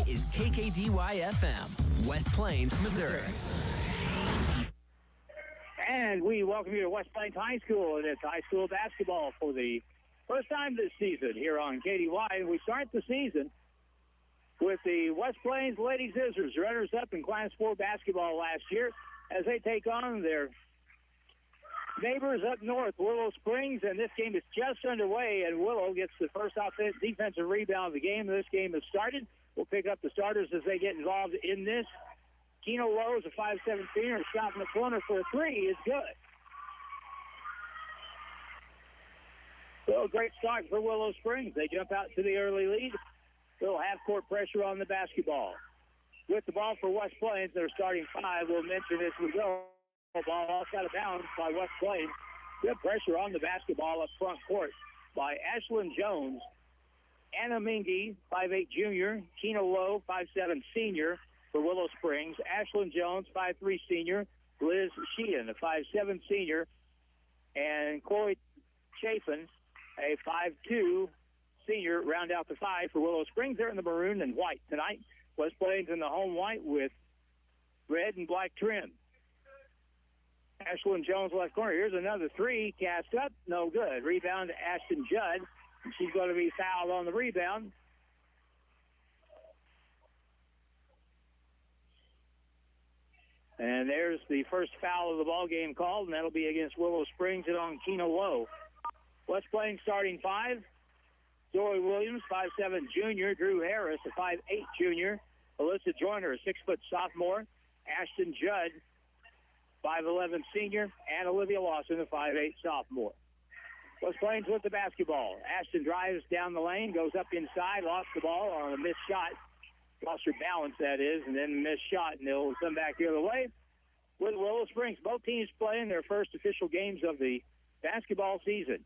is KKDY-FM, West Plains, Missouri. And we welcome you to West Plains High School, and it's high school basketball for the first time this season here on KDY. And we start the season with the West Plains Lady Zizzers, runners-up in Class 4 basketball last year, as they take on their neighbors up north, Willow Springs, and this game is just underway, and Willow gets the first defensive rebound of the game. This game has started. We'll pick up the starters as they get involved in this. Keno Lowe is a 5'7" senior, shot in the corner for a three is good. So great start for Willow Springs. They jump out to the early lead. Little half-court pressure on the basketball. With the ball for West Plains, their starting five. We'll mention as we go. Ball off out of bounds by West Plains. Good pressure on the basketball up front court by Ashlyn Jones. Anna Mingy, 5'8" junior. Keno Lowe, 5'7" senior for Willow Springs. Ashlyn Jones, 5'3" senior. Liz Sheehan, a 5'7" senior. And Chloe Chafin, a 5'2" senior, round out the five for Willow Springs. They're in the maroon and white tonight. West Plains in the home white with red and black trim. Ashlyn Jones left corner. Here's another three. Cast up. No good. Rebound to Ashton Judd. She's going to be fouled on the rebound. And there's the first foul of the ball game called, and that'll be against Willow Springs and on Keno Lowe. West Plains starting five. Zoe Williams, 5'7" junior. Drew Harris, a 5'8" junior. Alyssa Joyner, a 6' sophomore. Ashton Judd, 5'11" senior, and Olivia Lawson, a 5'8" sophomore. West Plains with the basketball. Ashton drives down the lane, goes up inside, lost the ball on a missed shot. Lost her balance, that is, and then missed shot, and they'll come back the other way with Willow Springs. Both teams playing their first official games of the basketball season.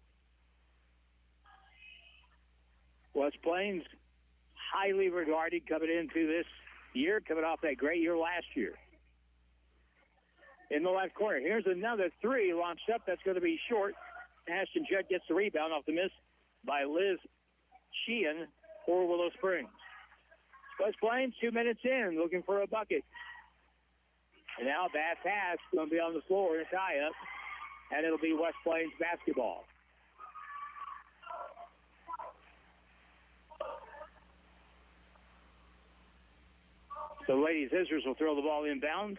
West Plains, highly regarded coming into this year, coming off that great year last year. In the left corner, here's another three launched up. That's going to be short. Ashton Judd gets the rebound off the miss by Liz Sheehan for Willow Springs. West Plains, 2 minutes in, looking for a bucket. And now bad pass, going to be on the floor in a tie-up, and it'll be West Plains basketball. So Lady Zizzers will throw the ball inbounds.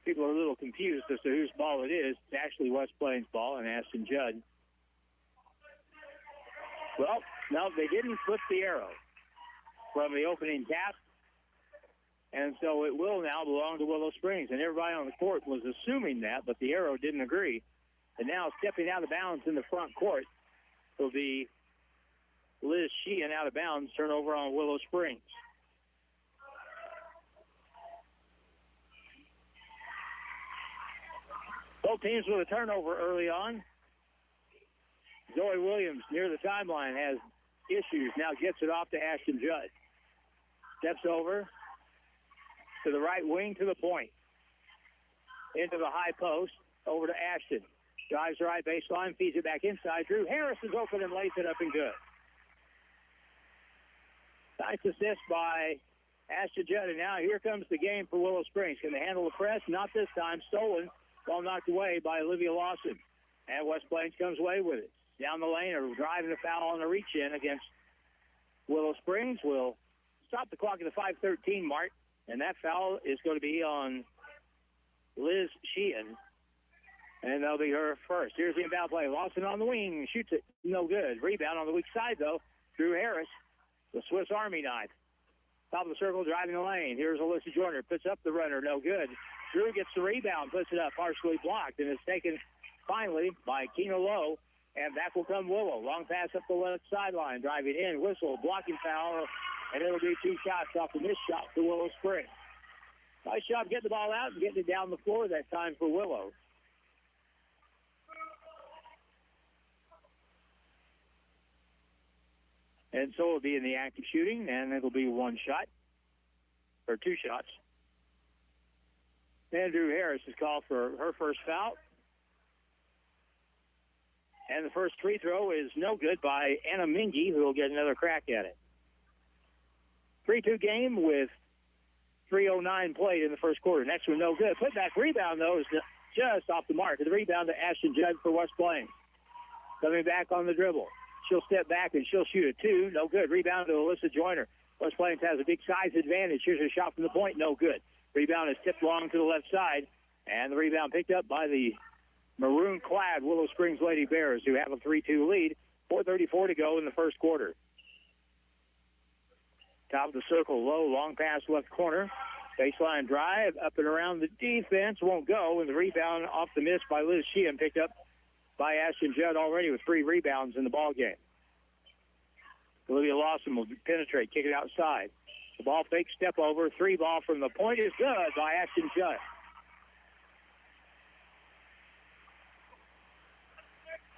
People are a little confused as to whose ball it is. It's actually West Plains' ball and Ashton Judd. Well, no, they didn't flip the arrow from the opening tap, and so it will now belong to Willow Springs. And everybody on the court was assuming that, but the arrow didn't agree. And now stepping out of bounds in the front court will be Liz Sheehan out of bounds, turnover on Willow Springs. Both teams with a turnover early on. Zoe Williams near the timeline has issues. Now gets it off to Ashton Judd. Steps over to the right wing to the point. Into the high post. Over to Ashton. Drives the right baseline. Feeds it back inside. Drew Harris is open and lays it up and good. Nice assist by Ashton Judd. And now here comes the game for Willow Springs. Can they handle the press? Not this time. Stolen. Ball knocked away by Olivia Lawson. And West Plains comes away with it. Down the lane, or driving a foul on the reach-in against Willow Springs will stop the clock at the 5:13 mark. And that foul is going to be on Liz Sheehan. And that'll be her first. Here's the inbound play. Lawson on the wing. Shoots it. No good. Rebound on the weak side, though. Drew Harris, the Swiss Army knife. Top of the circle, driving the lane. Here's Alyssa Joyner. Puts up the runner. No good. Drew gets the rebound, puts it up, partially blocked, and it's taken finally by Keno Lowe, and back will come Willow. Long pass up the left sideline, driving in, whistle, blocking foul, and it'll be two shots off the missed shot for Willow Springs. Nice job getting the ball out and getting it down the floor that time for Willow. And so it'll be in the act of shooting, and it'll be one shot, or two shots. Andrew Harris is called for her first foul. And the first free throw is no good by Anna Mingy, who will get another crack at it. 3-2 game with 3:09 played in the first quarter. Next one, no good. Putback rebound, though, is just off the mark. The rebound to Ashton Judd for West Plains. Coming back on the dribble. She'll step back and she'll shoot a 2. No good. Rebound to Alyssa Joyner. West Plains has a big size advantage. Here's a shot from the point. No good. Rebound is tipped long to the left side. And the rebound picked up by the maroon-clad Willow Springs Lady Bears, who have a 3-2 lead. 4:34 to go in the first quarter. Top of the circle, low, long pass left corner. Baseline drive, up and around the defense, won't go. And the rebound off the miss by Liz Sheehan, picked up by Ashton Judd already with 3 rebounds in the ball game. Olivia Lawson will penetrate, kick it outside. The ball fake, step over, 3 ball from the point is good by Ashton Judd.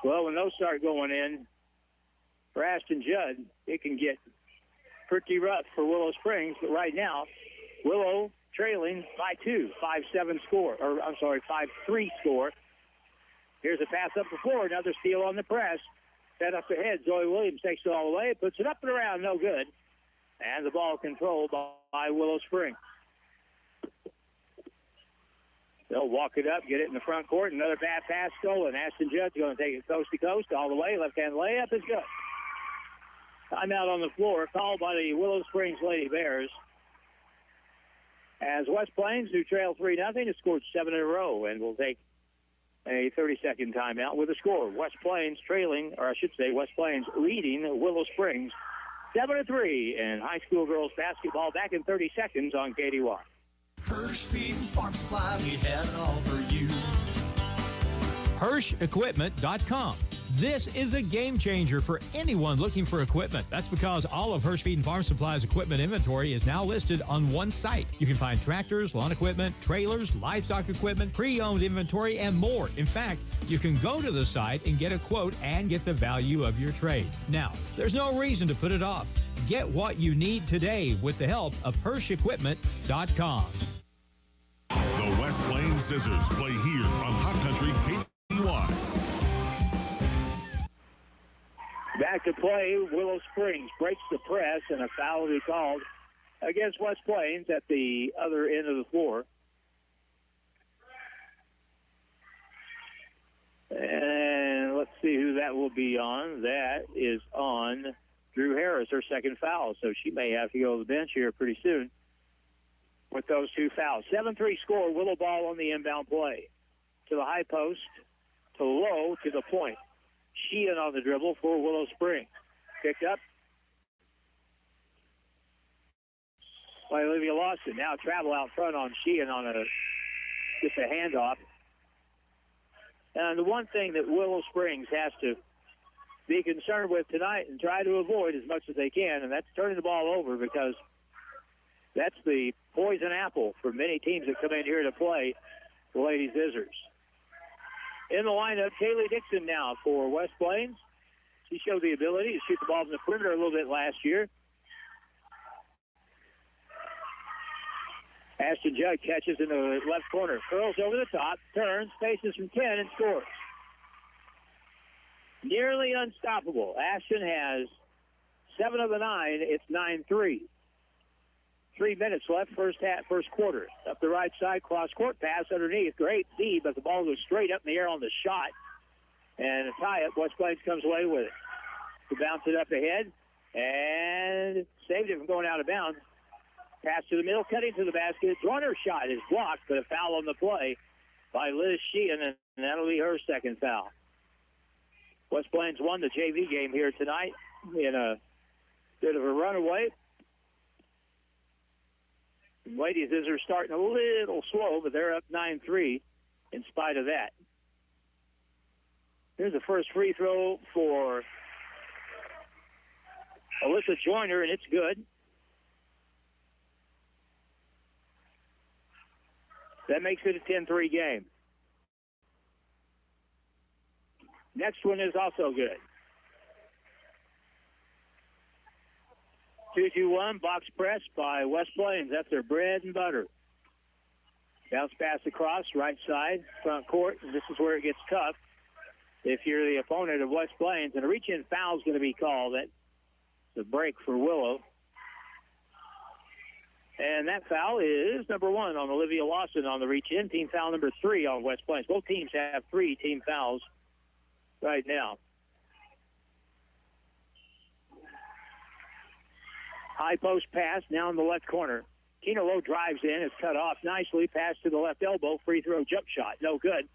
Well, when those start going in for Ashton Judd, it can get pretty rough for Willow Springs. But right now, Willow trailing by 2, 5-7 score, or I'm sorry, 5-3 score. Here's a pass up the floor, another steal on the press. Set up ahead, Zoe Williams takes it all the way, puts it up and around, no good. And the ball controlled by Willow Springs. They'll walk it up, get it in the front court. Another bad pass stolen. Ashton Judd's going to take it coast to coast all the way. Left-hand layup is good. Timeout on the floor, called by the Willow Springs Lady Bears. As West Plains, who trail 3-0, has scored 7 in a row and will take a 30-second timeout with a score. West Plains trailing, or I should say West Plains leading Willow Springs 7-3 in high school girls basketball. Back in 30 seconds on KDY. Hirsch Feed and Farm Supply, we have it all for you. HirschEquipment.com. This is a game changer for anyone looking for equipment. That's because all of Hirsch Feed and Farm Supply's equipment inventory is now listed on one site. You can find tractors, lawn equipment, trailers, livestock equipment, pre-owned inventory, and more. In fact, you can go to the site and get a quote and get the value of your trade. Now, there's no reason to put it off. Get what you need today with the help of HirschEquipment.com. The West Plains Zizzers play here on Hot Country KDY. Back to play, Willow Springs breaks the press, and a foul will be called against West Plains at the other end of the floor. And let's see who that will be on. That is on Drew Harris, her second foul, so she may have to go to the bench here pretty soon with those 2 fouls. 7-3 score, Willow ball on the inbound play. To the high post, to low, to the point. Sheehan on the dribble for Willow Springs. Picked up by Olivia Lawson. Now travel out front on Sheehan on just a handoff. And the one thing that Willow Springs has to be concerned with tonight and try to avoid as much as they can, and that's turning the ball over, because that's the poison apple for many teams that come in here to play the Lady Zizzers. In the lineup, Kaylee Dixon now for West Plains. She showed the ability to shoot the ball from the perimeter a little bit last year. Ashton Judd catches in the left corner, curls over the top, turns, faces from 10, and scores. Nearly unstoppable. Ashton has 7 of the 9. It's 9-3. 3 minutes left, first quarter. Up the right side, cross court pass underneath. Great D, but the ball goes straight up in the air on the shot. And a tie-up. West Plains comes away with it. To bounce it up ahead. And saved it from going out of bounds. Pass to the middle, cutting to the basket. Joyner's shot is blocked, but a foul on the play by Liz Sheehan, and that'll be her second foul. West Plains won the JV game here tonight in a bit of a runaway. Ladies are starting a little slow, but they're up 9-3 in spite of that. Here's the first free throw for Alyssa Joyner, and it's good. That makes it a 10-3 game. Next one is also good. 2-2-1, box press by West Plains. That's their bread and butter. Bounce pass across, right side, front court. This is where it gets tough if you're the opponent of West Plains. And a reach-in foul is going to be called. That's a break for Willow. And that foul is number 1 on Olivia Lawson on the reach-in. Team foul number 3 on West Plains. Both teams have 3 team fouls right now. High post pass now in the left corner. Tina Lowe drives in. It's cut off nicely. Pass to the left elbow. Free throw jump shot. No good.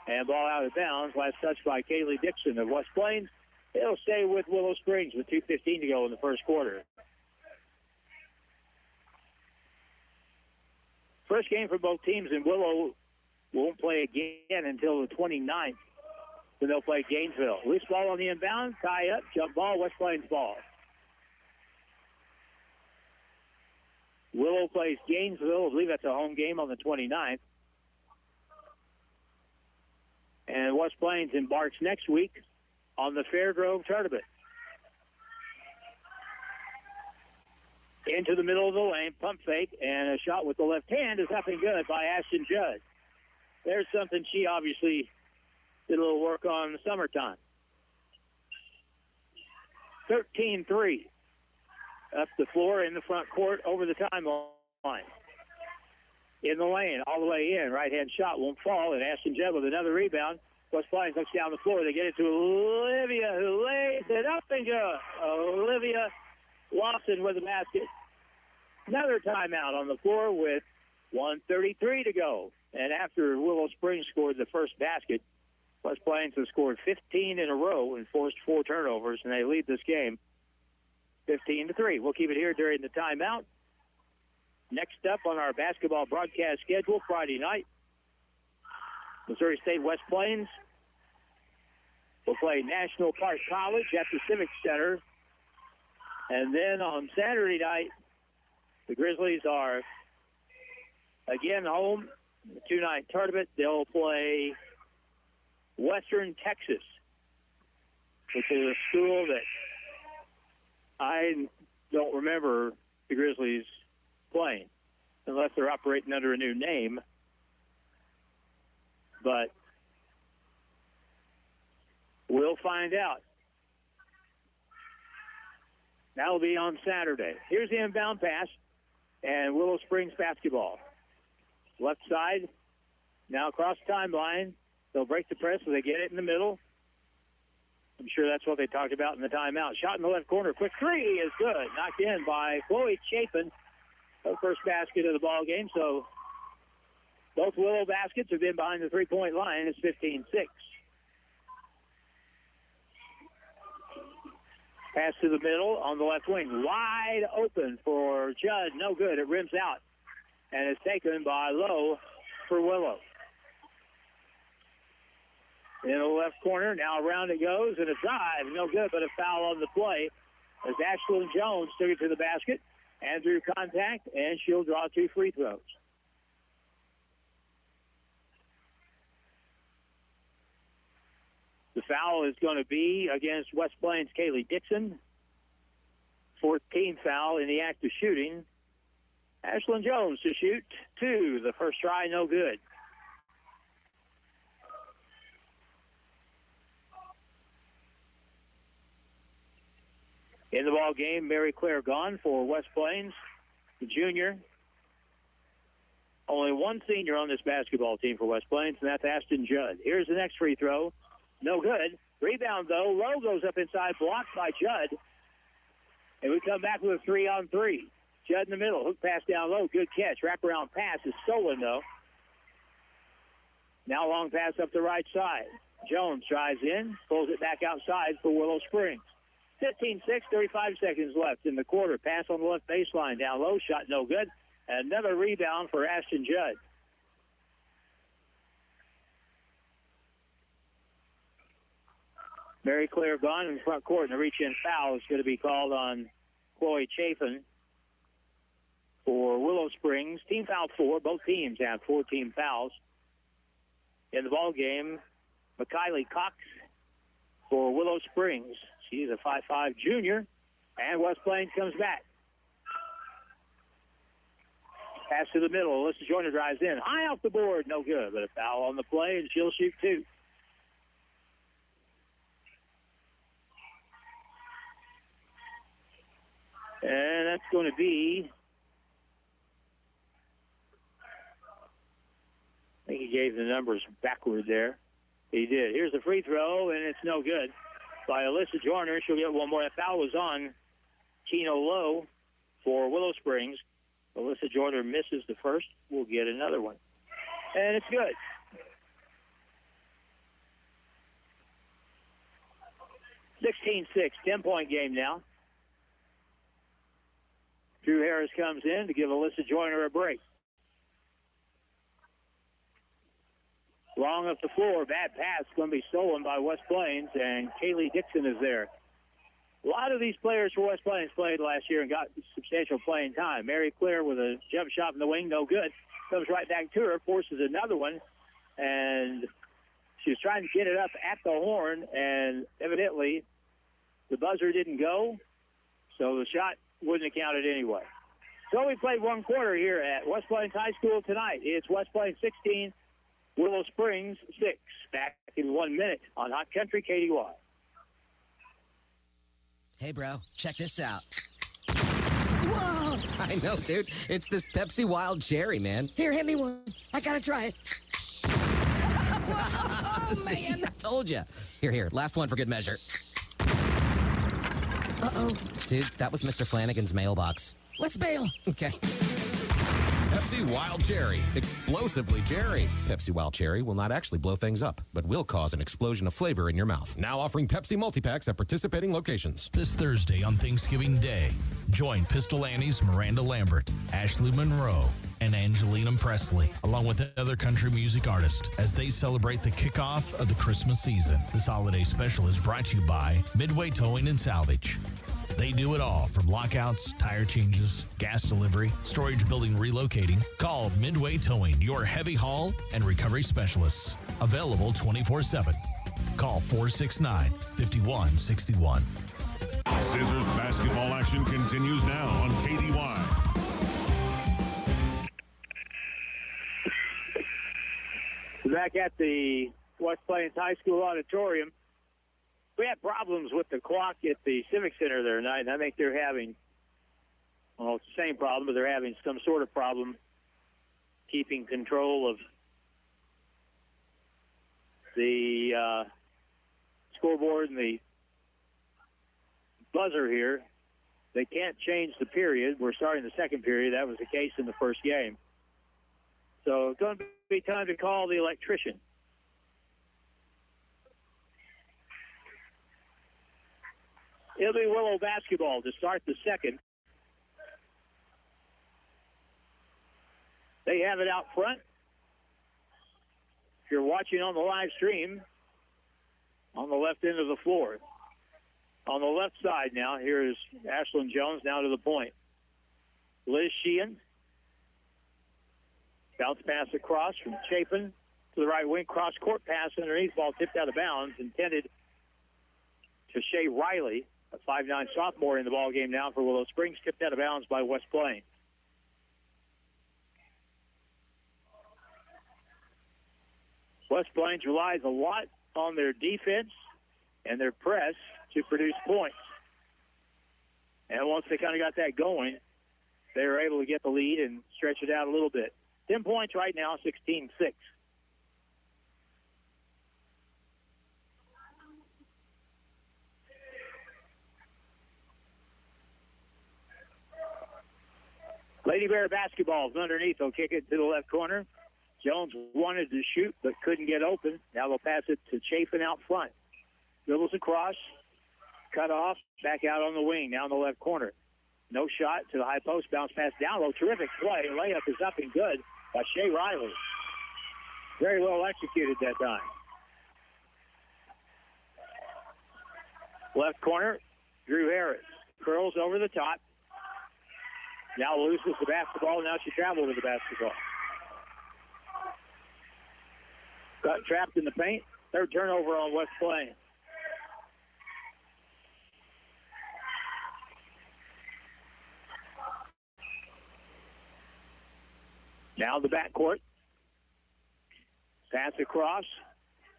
And ball out of bounds. Last touch by Kaylee Dixon of West Plains. It'll stay with Willow Springs with 2:15 to go in the first quarter. First game for both teams, and Willow won't play again until the 29th. Then they'll play Gainesville. Loose ball on the inbound. Tie up. Jump ball. West Plains ball. Willow plays Gainesville. I believe that's a home game on the 29th. And West Plains embarks next week on the Fairgrove tournament. Into the middle of the lane, pump fake, and a shot with the left hand is up and good by Ashton Judd. There's something she obviously did a little work on in the summertime. 13-3. Up the floor in the front court over the timeline. In the lane, all the way in. Right-hand shot won't fall, and Ashton Judd with another rebound. West Plains looks down the floor. They get it to Olivia, who lays it up and good. Olivia Lawson with the basket. Another timeout on the floor with 1:33 to go. And after Willow Springs scored the first basket, West Plains has scored 15 in a row and forced 4 turnovers, and they lead this game 15-3. We'll keep it here during the timeout. Next up on our basketball broadcast schedule, Friday night, Missouri State West Plains will play National Park College at the Civic Center. And then on Saturday night, the Grizzlies are again home. The 2-night tournament. They'll play Western Texas, which is a school that I don't remember the Grizzlies playing, unless they're operating under a new name. But we'll find out. That'll be on Saturday. Here's the inbound pass, and Willow Springs basketball. Left side, now across the timeline. They'll break the press so they get it in the middle. I'm sure that's what they talked about in the timeout. Shot in the left corner. Quick three is good. Knocked in by Chloe Chapin. Her first basket of the ball game. So both Willow baskets have been behind the three-point line. It's 15-6. Pass to the middle on the left wing. Wide open for Judd. No good. It rims out. And it's taken by Lowe for Willow. In the left corner, now around it goes, and a drive. No good, but a foul on the play as Ashlyn Jones took it to the basket and drew contact, and she'll draw 2 free throws. The foul is going to be against West Plains' Kaylee Dixon. 14th foul in the act of shooting. Ashlyn Jones to shoot 2. The first try, no good. In the ball game, Mary Claire gone for West Plains, the junior. Only one senior on this basketball team for West Plains, and that's Ashton Judd. Here's the next free throw. No good. Rebound, though. Lowe goes up inside, blocked by Judd. And we come back with a 3-on-3. Judd in the middle. Hook pass down low. Good catch. Wraparound pass is stolen, though. Now long pass up the right side. Jones drives in, pulls it back outside for Willow Springs. 15-6, 35 seconds left in the quarter. Pass on the left baseline. Down low. Shot no good. Another rebound for Ashton Judd. Mary Claire gone in front court, and the reach-in foul is going to be called on Chloe Chapin for Willow Springs. Team foul 4. Both teams have 4 team fouls. In the ball game, McKiley Cox for Willow Springs. She's a 5'5 junior, and West Plains comes back. Pass to the middle. Alyssa Joyner drives in. High off the board. No good, but a foul on the play, and she'll shoot 2. And that's going to be gave the numbers backward there. He did. Here's the free throw, and it's no good by Alyssa Joyner. She'll get one more. That foul was on Keno Lowe for Willow Springs. Alyssa Joyner misses the first. We'll get another one. And it's good. (16-6), 10-point game now. Drew Harris comes in to give Alyssa Joyner a break. Long up the floor, bad pass, going to be stolen by West Plains, and Kaylee Dixon is there. A lot of these players for West Plains played last year and got substantial playing time. Mary Claire with a jump shot from the wing, no good. Comes right back to her, forces another one, and she was trying to get it up at the horn, and evidently the buzzer didn't go, so the shot wouldn't have counted anyway. So we played one quarter here at West Plains High School tonight. It's West Plains 16, Willow Springs 6. Back in 1 minute on Hot Country KDY. Hey, bro, check this out. Whoa! I know, dude. It's this Pepsi Wild Cherry, man. Here, hit me one. I gotta try it. Whoa, See, man. I told you. Here, last one for good measure. Uh-oh. Dude, that was Mr. Flanagan's mailbox. Let's bail. Okay. Pepsi Wild Cherry. Explosively cherry. Pepsi Wild Cherry will not actually blow things up, but will cause an explosion of flavor in your mouth. Now offering Pepsi multi-packs at participating locations. This Thursday on Thanksgiving Day, join Pistol Annie's Miranda Lambert, Ashley Monroe, and Angelina Presley, along with other country music artists, as they celebrate the kickoff of the Christmas season. This holiday special is brought to you by Midway Towing and Salvage. They do it all, from lockouts, tire changes, gas delivery, storage building relocating. Call Midway Towing, your heavy haul and recovery specialists. Available 24/7. Call 469-5161. Zizzers basketball action continues now on KDY. Back at the West Plains High School auditorium. We had problems with the clock at the Civic Center there tonight, and I think they're having, well, it's the same problem, but they're having some sort of problem keeping control of the scoreboard and the buzzer here. They can't change the period. We're starting the second period. That was the case in the first game. So it's going to be time to call the electrician. It'll be Willow basketball to start the second. They have it out front. If you're watching on the live stream, on the left end of the floor. On the left side now, here is Ashlyn Jones now to the point. Liz Sheehan. Bounce pass across from Chapin to the right wing. Cross court pass underneath. Ball tipped out of bounds. Intended to Shea Riley, a 5'9" sophomore in the ball game now for Willow Springs. Tipped out of bounds by West Plains. West Plains relies a lot on their defense and their press to produce points. And once they kind of got that going, they were able to get the lead and stretch it out a little bit. 10 points right now, 16-6. Lady Bear basketball is underneath. They'll kick it to the left corner. Jones wanted to shoot but couldn't get open. Now they'll pass it to Chafin out front. Dribbles across, cut off, back out on the wing, now in the left corner. No shot to the high post, bounce pass down low. Terrific play. Layup is up and good by Shea Riley. Very well executed that time. Left corner, Drew Harris. Curls over the top. Now loses the basketball. Now she travels with the basketball. Got trapped in the paint. Third turnover on West Plains. Now the backcourt. Pass across.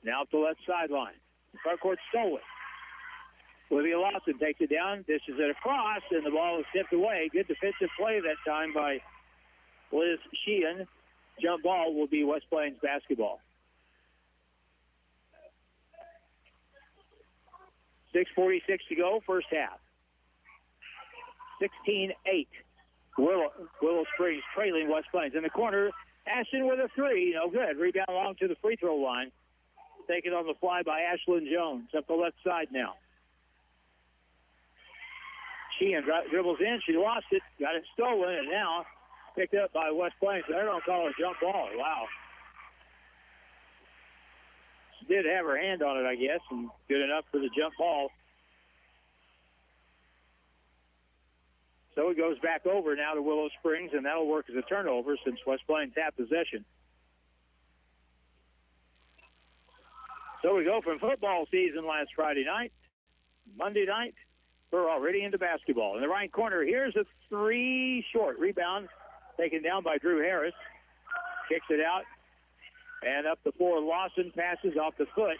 Now up the left sideline. The front court stolen. Olivia Lawson takes it down, dishes it across, and the ball is tipped away. Good defensive play that time by Liz Sheehan. jump ball will be West Plains basketball. 6:46 to go, first half. 16-8. Willow Springs trailing West Plains. In the corner, Ashton with a three. No good. Rebound along to the free throw line. Taken on the fly by Ashlyn Jones. Up the left side now. Sheehan dribbles in. She lost it. Got it stolen. And now picked up by West Plains. They're going to call it a jump ball. Wow. She did have her hand on it, I guess, and good enough for the jump ball. So it goes back over now to Willow Springs, and that'll work as a turnover since West Plains had possession. So we go from football season last Friday night, Monday night, we're already into basketball. In the right corner, here's a three short. Rebound taken down by Drew Harris. Kicks it out, and up the floor, Lawson passes off the foot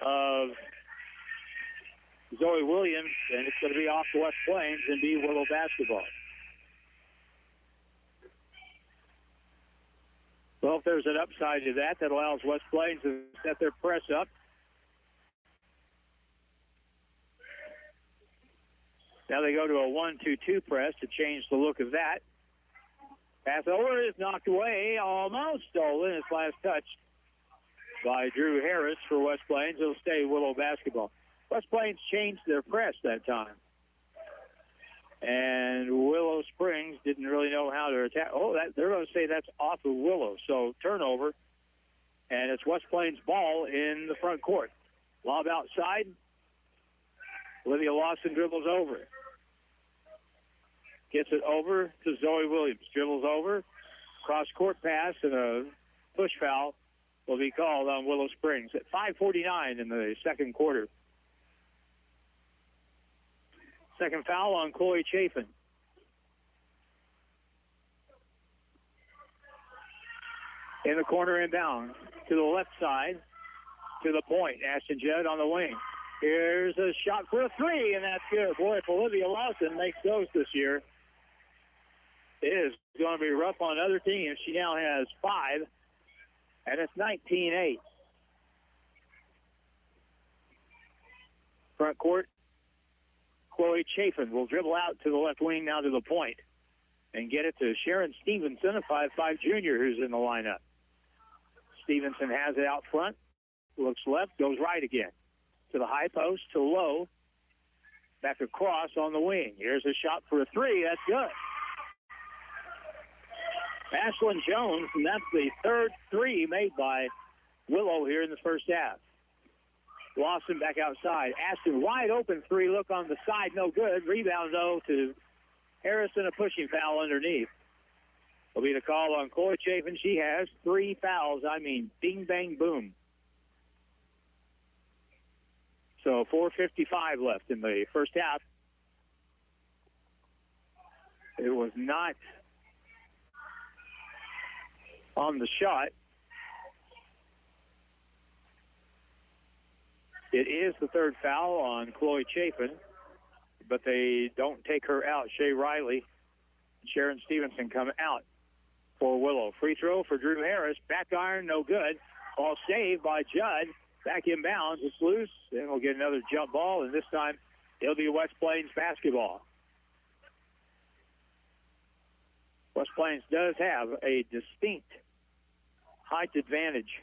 of Zoe Williams, and it's going to be off to West Plains and be Willow basketball. Well, if there's an upside to that allows West Plains to set their press up. Now they go to a 1-2-2 press to change the look of that. Pass over is knocked away, almost stolen. It's last touched by Drew Harris for West Plains. It'll stay Willow basketball. West Plains changed their press that time. And Willow Springs didn't really know how to attack. They're going to say that's off of Willow. So turnover, and it's West Plains ball in the front court. Lob outside. Olivia Lawson dribbles over. Gets it over to Zoe Williams. Dribbles over. Cross-court pass, and a push foul will be called on Willow Springs at 5:49 in the second quarter. Second foul on Chloe Chafin. In the corner inbound to the left side, to the point. Ashton Judd on the wing. Here's a shot for a three, and that's good. Boy, if Olivia Lawson makes those this year, it is going to be rough on other teams. She now has 5, and it's 19-8. Front court. Chloe Chafin will dribble out to the left wing now to the point and get it to Sharon Stevenson, a 5'5" junior who's in the lineup. Stevenson has it out front, looks left, goes right again. To the high post, to low, back across on the wing. Here's a shot for a three. That's good. Ashlyn Jones, and that's the third three made by Willow here in the first half. Lawson back outside. Ashton wide open three. Look on the side. No good. Rebound, though, to Harrison. A pushing foul underneath. Will be the call on Chloe Chafin. She has 3 fouls. I mean, bing, bang, boom. So 4:55 left in the first half. It was not on the shot. It is the third foul on Chloe Chafin, but they don't take her out. Shay Riley and Sharon Stevenson come out for Willow. Free throw for Drew Harris. Back iron, no good. Ball saved by Judd. Back inbounds. It's loose, and we'll get another jump ball, and this time it'll be West Plains basketball. West Plains does have a distinct height advantage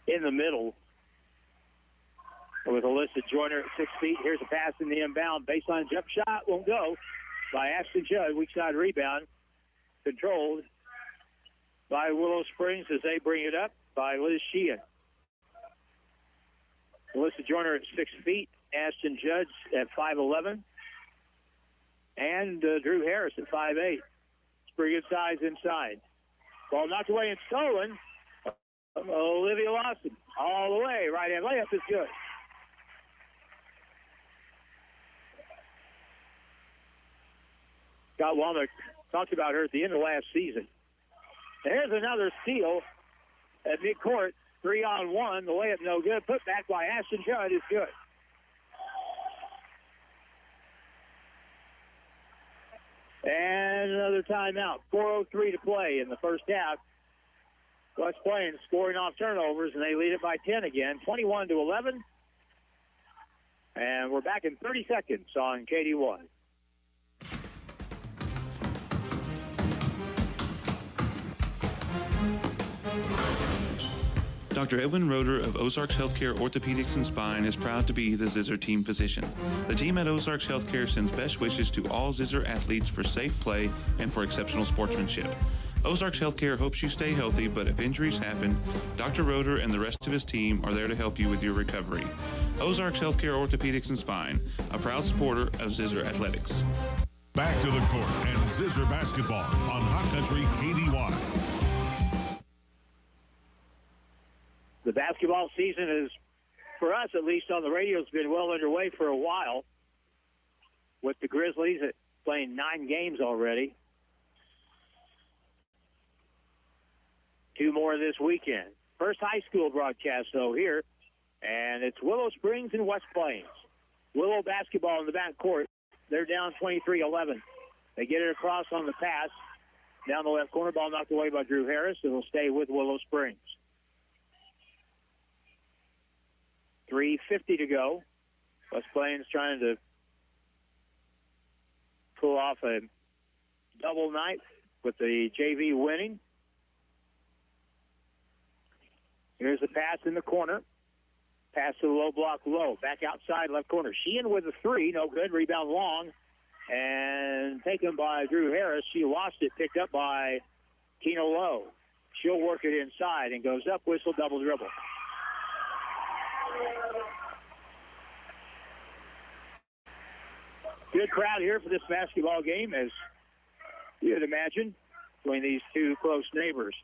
in the middle with Alyssa Joyner at 6 feet. Here's a pass in the inbound. Baseline jump shot won't go by Ashton Judd. Weak side rebound controlled by Willow Springs as they bring it up by Liz Sheehan. Alyssa Joyner at 6 feet. Ashton Judd at 5'11". And Drew Harris at 5'8". It's pretty good size inside. Ball knocked away and stolen. Olivia Lawson all the way. Right-hand layup is good. Scott Walner talked about her at the end of last season. And here's another steal at midcourt. 3-on-1. The layup no good. Put back by Ashton Judd is good. And another timeout. 4:03 to play in the first half. West Plains scoring off turnovers, and they lead it by 10 again, 21-11. And we're back in 30 seconds on KD1. Dr. Edwin Roeder of Ozarks Healthcare Orthopedics and Spine is proud to be the Zizzer team physician. The team at Ozarks Healthcare sends best wishes to all Zizzer athletes for safe play and for exceptional sportsmanship. Ozarks Healthcare hopes you stay healthy, but if injuries happen, Dr. Roeder and the rest of his team are there to help you with your recovery. Ozarks Healthcare Orthopedics and Spine, a proud supporter of Zizzer Athletics. Back to the court and Zizzer basketball on Hot Country KDY. The basketball season is, for us at least on the radio, has been well underway for a while, with the Grizzlies playing 9 games already. 2 more this weekend. First high school broadcast, though, here, and it's Willow Springs and West Plains. Willow basketball in the back court. They're down 23-11. They get it across on the pass. Down the left corner, ball knocked away by Drew Harris. It'll stay with Willow Springs. 3:50 to go. West Plains trying to pull off a double night with the JV winning. Here's the pass in the corner. Pass to the low block, Low. Back outside left corner. Sheehan with a 3. No good. Rebound long. And taken by Drew Harris. She lost it. Picked up by Keno Lowe. She'll work it inside and goes up, whistle, double dribble. Good crowd here for this basketball game, as you'd imagine, between these two close neighbors.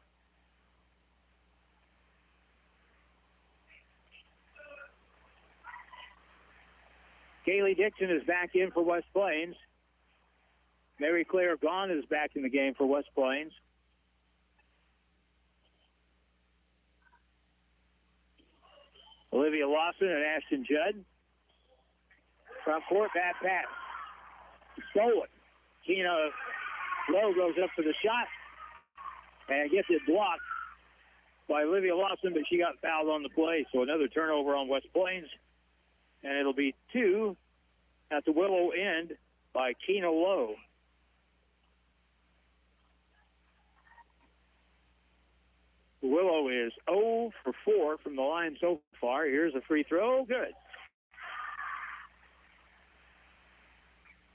Kaylee Dixon is back in for West Plains. Mary Claire Gahn is back in the game for West Plains. Olivia Lawson and Ashton Judd. Front court, bad pass. Stolen. Keno Lowe goes up for the shot and gets it blocked by Olivia Lawson, but she got fouled on the play. So another turnover on West Plains. And it'll be 2 at the Willow end by Keno Lowe. Willow is 0 for 4 from the line so far. Here's a free throw. Good.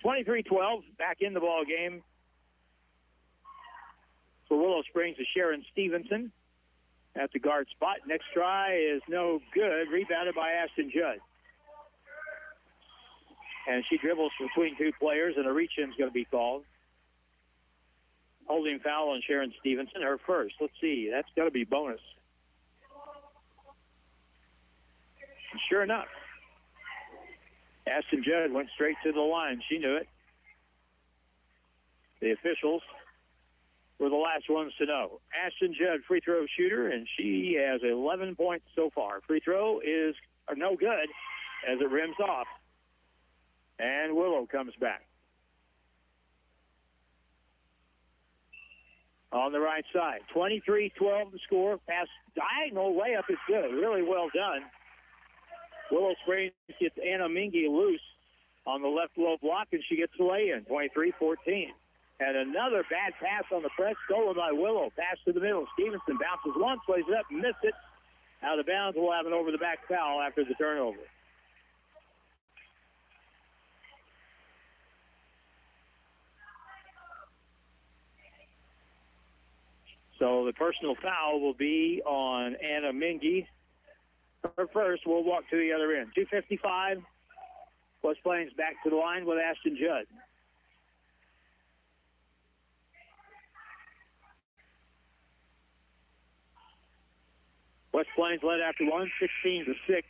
23-12, back in the ball game for Willow Springs is Sharon Stevenson at the guard spot. Next try is no good. Rebounded by Ashton Judd. And she dribbles between 2 players, and a reach-in is going to be called. Holding foul on Sharon Stevenson, her first. Let's see, that's got to be bonus. And sure enough, Ashton Judd went straight to the line. She knew it. The officials were the last ones to know. Ashton Judd, free throw shooter, and she has 11 points so far. Free throw is no good as it rims off. And Willow comes back. On the right side, 23-12 the score. Pass diagonal layup is good. Really well done. Willow Springs gets Anna Mingy loose on the left low block, and she gets the lay-in, 23-14. And another bad pass on the press, stolen by Willow. Pass to the middle. Stevenson bounces once, plays it up, and missed it. Out of bounds, we'll have an over-the-back foul after the turnover. So the personal foul will be on Anna Mingy. Her first, we'll walk to the other end. 2:55. West Plains back to the line with Ashton Judd. West Plains led after one, 16-6.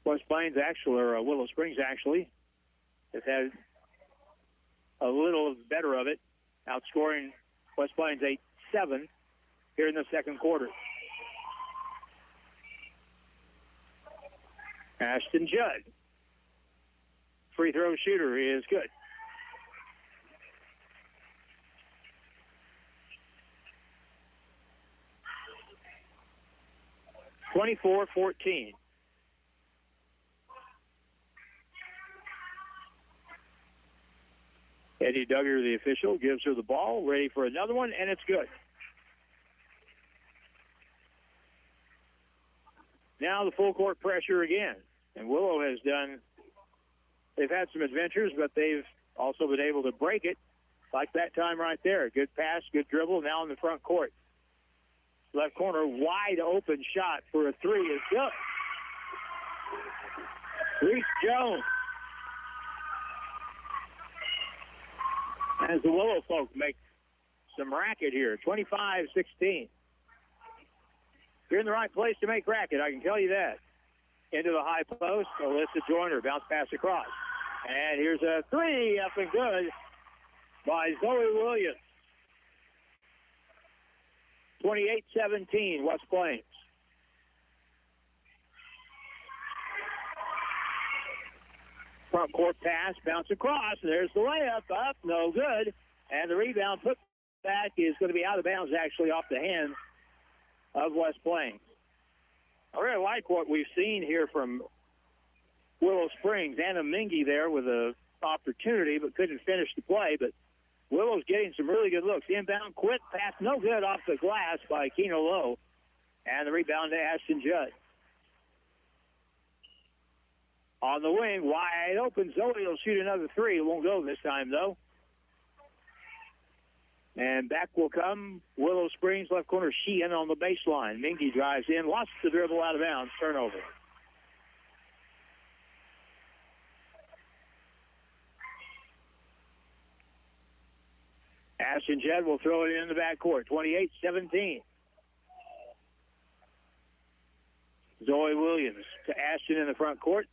West Plains actually, or Willow Springs actually, has had a little better of it, outscoring West Plains 8-7 here in the second quarter. Ashton Judd free throw shooter is good. (24-14). Eddie Duggar, the official, gives her the ball, ready for another one, and it's good. Now the full court pressure again. And Willow they've had some adventures, but they've also been able to break it, like that time right there. Good pass, good dribble, now in the front court. Left corner, wide open shot for a three is good. Reese Jones. As the Willow folks make some racket here, 25-16. You're in the right place to make racket, I can tell you that. Into the high post, Alyssa Joyner, bounce pass across. And here's a three, up and good by Zoe Williams. 28-17, West Plains. Front court pass, bounce across. There's the layup, up, no good. And the rebound put back is going to be out of bounds, actually, off the hands of West Plains. I really like what we've seen here from Willow Springs. Anna Mingy there with an opportunity, but couldn't finish the play. But Willow's getting some really good looks. Inbound, quick pass, no good off the glass by Keno Lowe. And the rebound to Ashton Judd. On the wing, wide open. Zoe will shoot another three. It won't go this time, though. And back will come Willow Springs, left corner, Sheehan on the baseline. Mingy drives in, lost the dribble, out of bounds, turnover. Ashton Judd will throw it in the backcourt, 28-17. Zoe Williams to Ashton in the front court,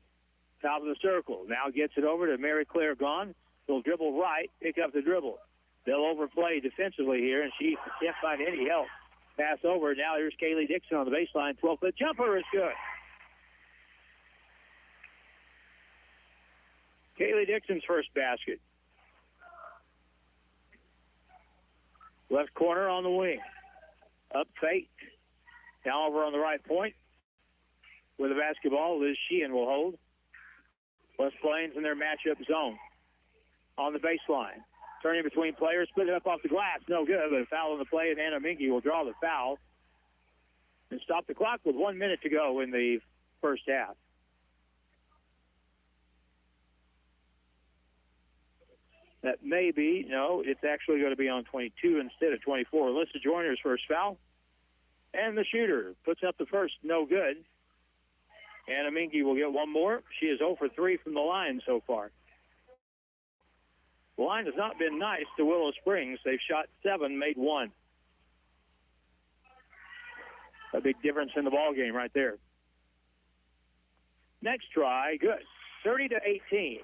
top of the circle. Now gets it over to Mary Claire Gahn. He'll dribble right, pick up the dribble. They'll overplay defensively here, and she can't find any help. Pass over. Now here's Kaylee Dixon on the baseline. 12-foot jumper is good. Kaylee Dixon's first basket. Left corner on the wing. Up fake. Now over on the right point. With the basketball, Liz Sheehan will hold. West Plains in their matchup zone. On the baseline. Turning between players, split it up off the glass. No good, but a foul on the play, and Anna Mingy will draw the foul and stop the clock with 1 minute to go in the first half. That may be, no, it's actually going to be on 22 instead of 24. Alyssa Joyner's first foul. And the shooter puts up the first, no good. Anna Mingy will get one more. She is 0 for 3 from the line so far. The line has not been nice to Willow Springs. They've shot 7, made 1. A big difference in the ball game right there. Next try, good. 30-18.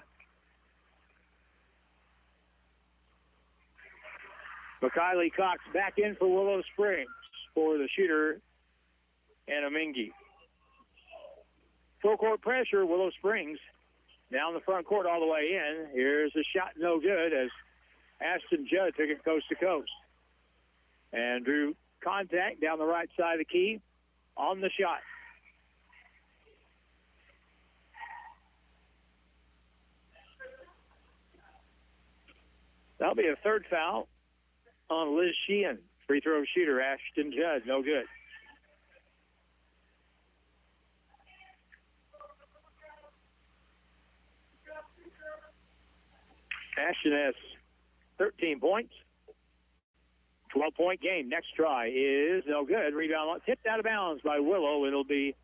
McKiley Cox back in for Willow Springs for the shooter, Anna Mingy. Full court pressure, Willow Springs. Down the front court all the way in. Here's a shot, no good, as Ashton Judd took it coast to coast. And drew contact down the right side of the key on the shot. That'll be a third foul on Liz Sheehan. Free throw shooter, Ashton Judd, no good. Ashton has 13 points. 12-point game. Next try is no good. Rebound tipped out of bounds by Willow. It'll be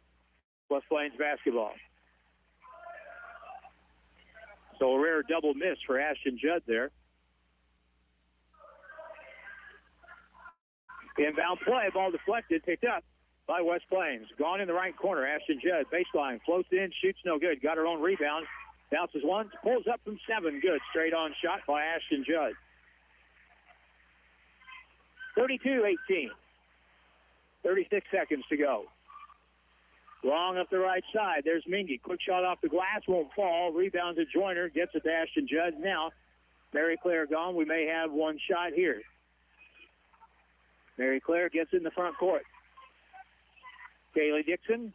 West Plains basketball. So a rare double miss for Ashton Judd there. Inbound play, ball deflected, picked up by West Plains. Gone in the right corner. Ashton Judd, baseline, floats in, shoots no good. Got her own rebound. Bounces once, pulls up from 7. Good. Straight on shot by Ashton Judd. 32-18. 36 seconds to go. Long up the right side. There's Mingy. Quick shot off the glass. Won't fall. Rebound to Joyner. Gets it to Ashton Judd. Now, Mary Claire gone. We may have one shot here. Mary Claire gets in the front court. Kaylee Dixon.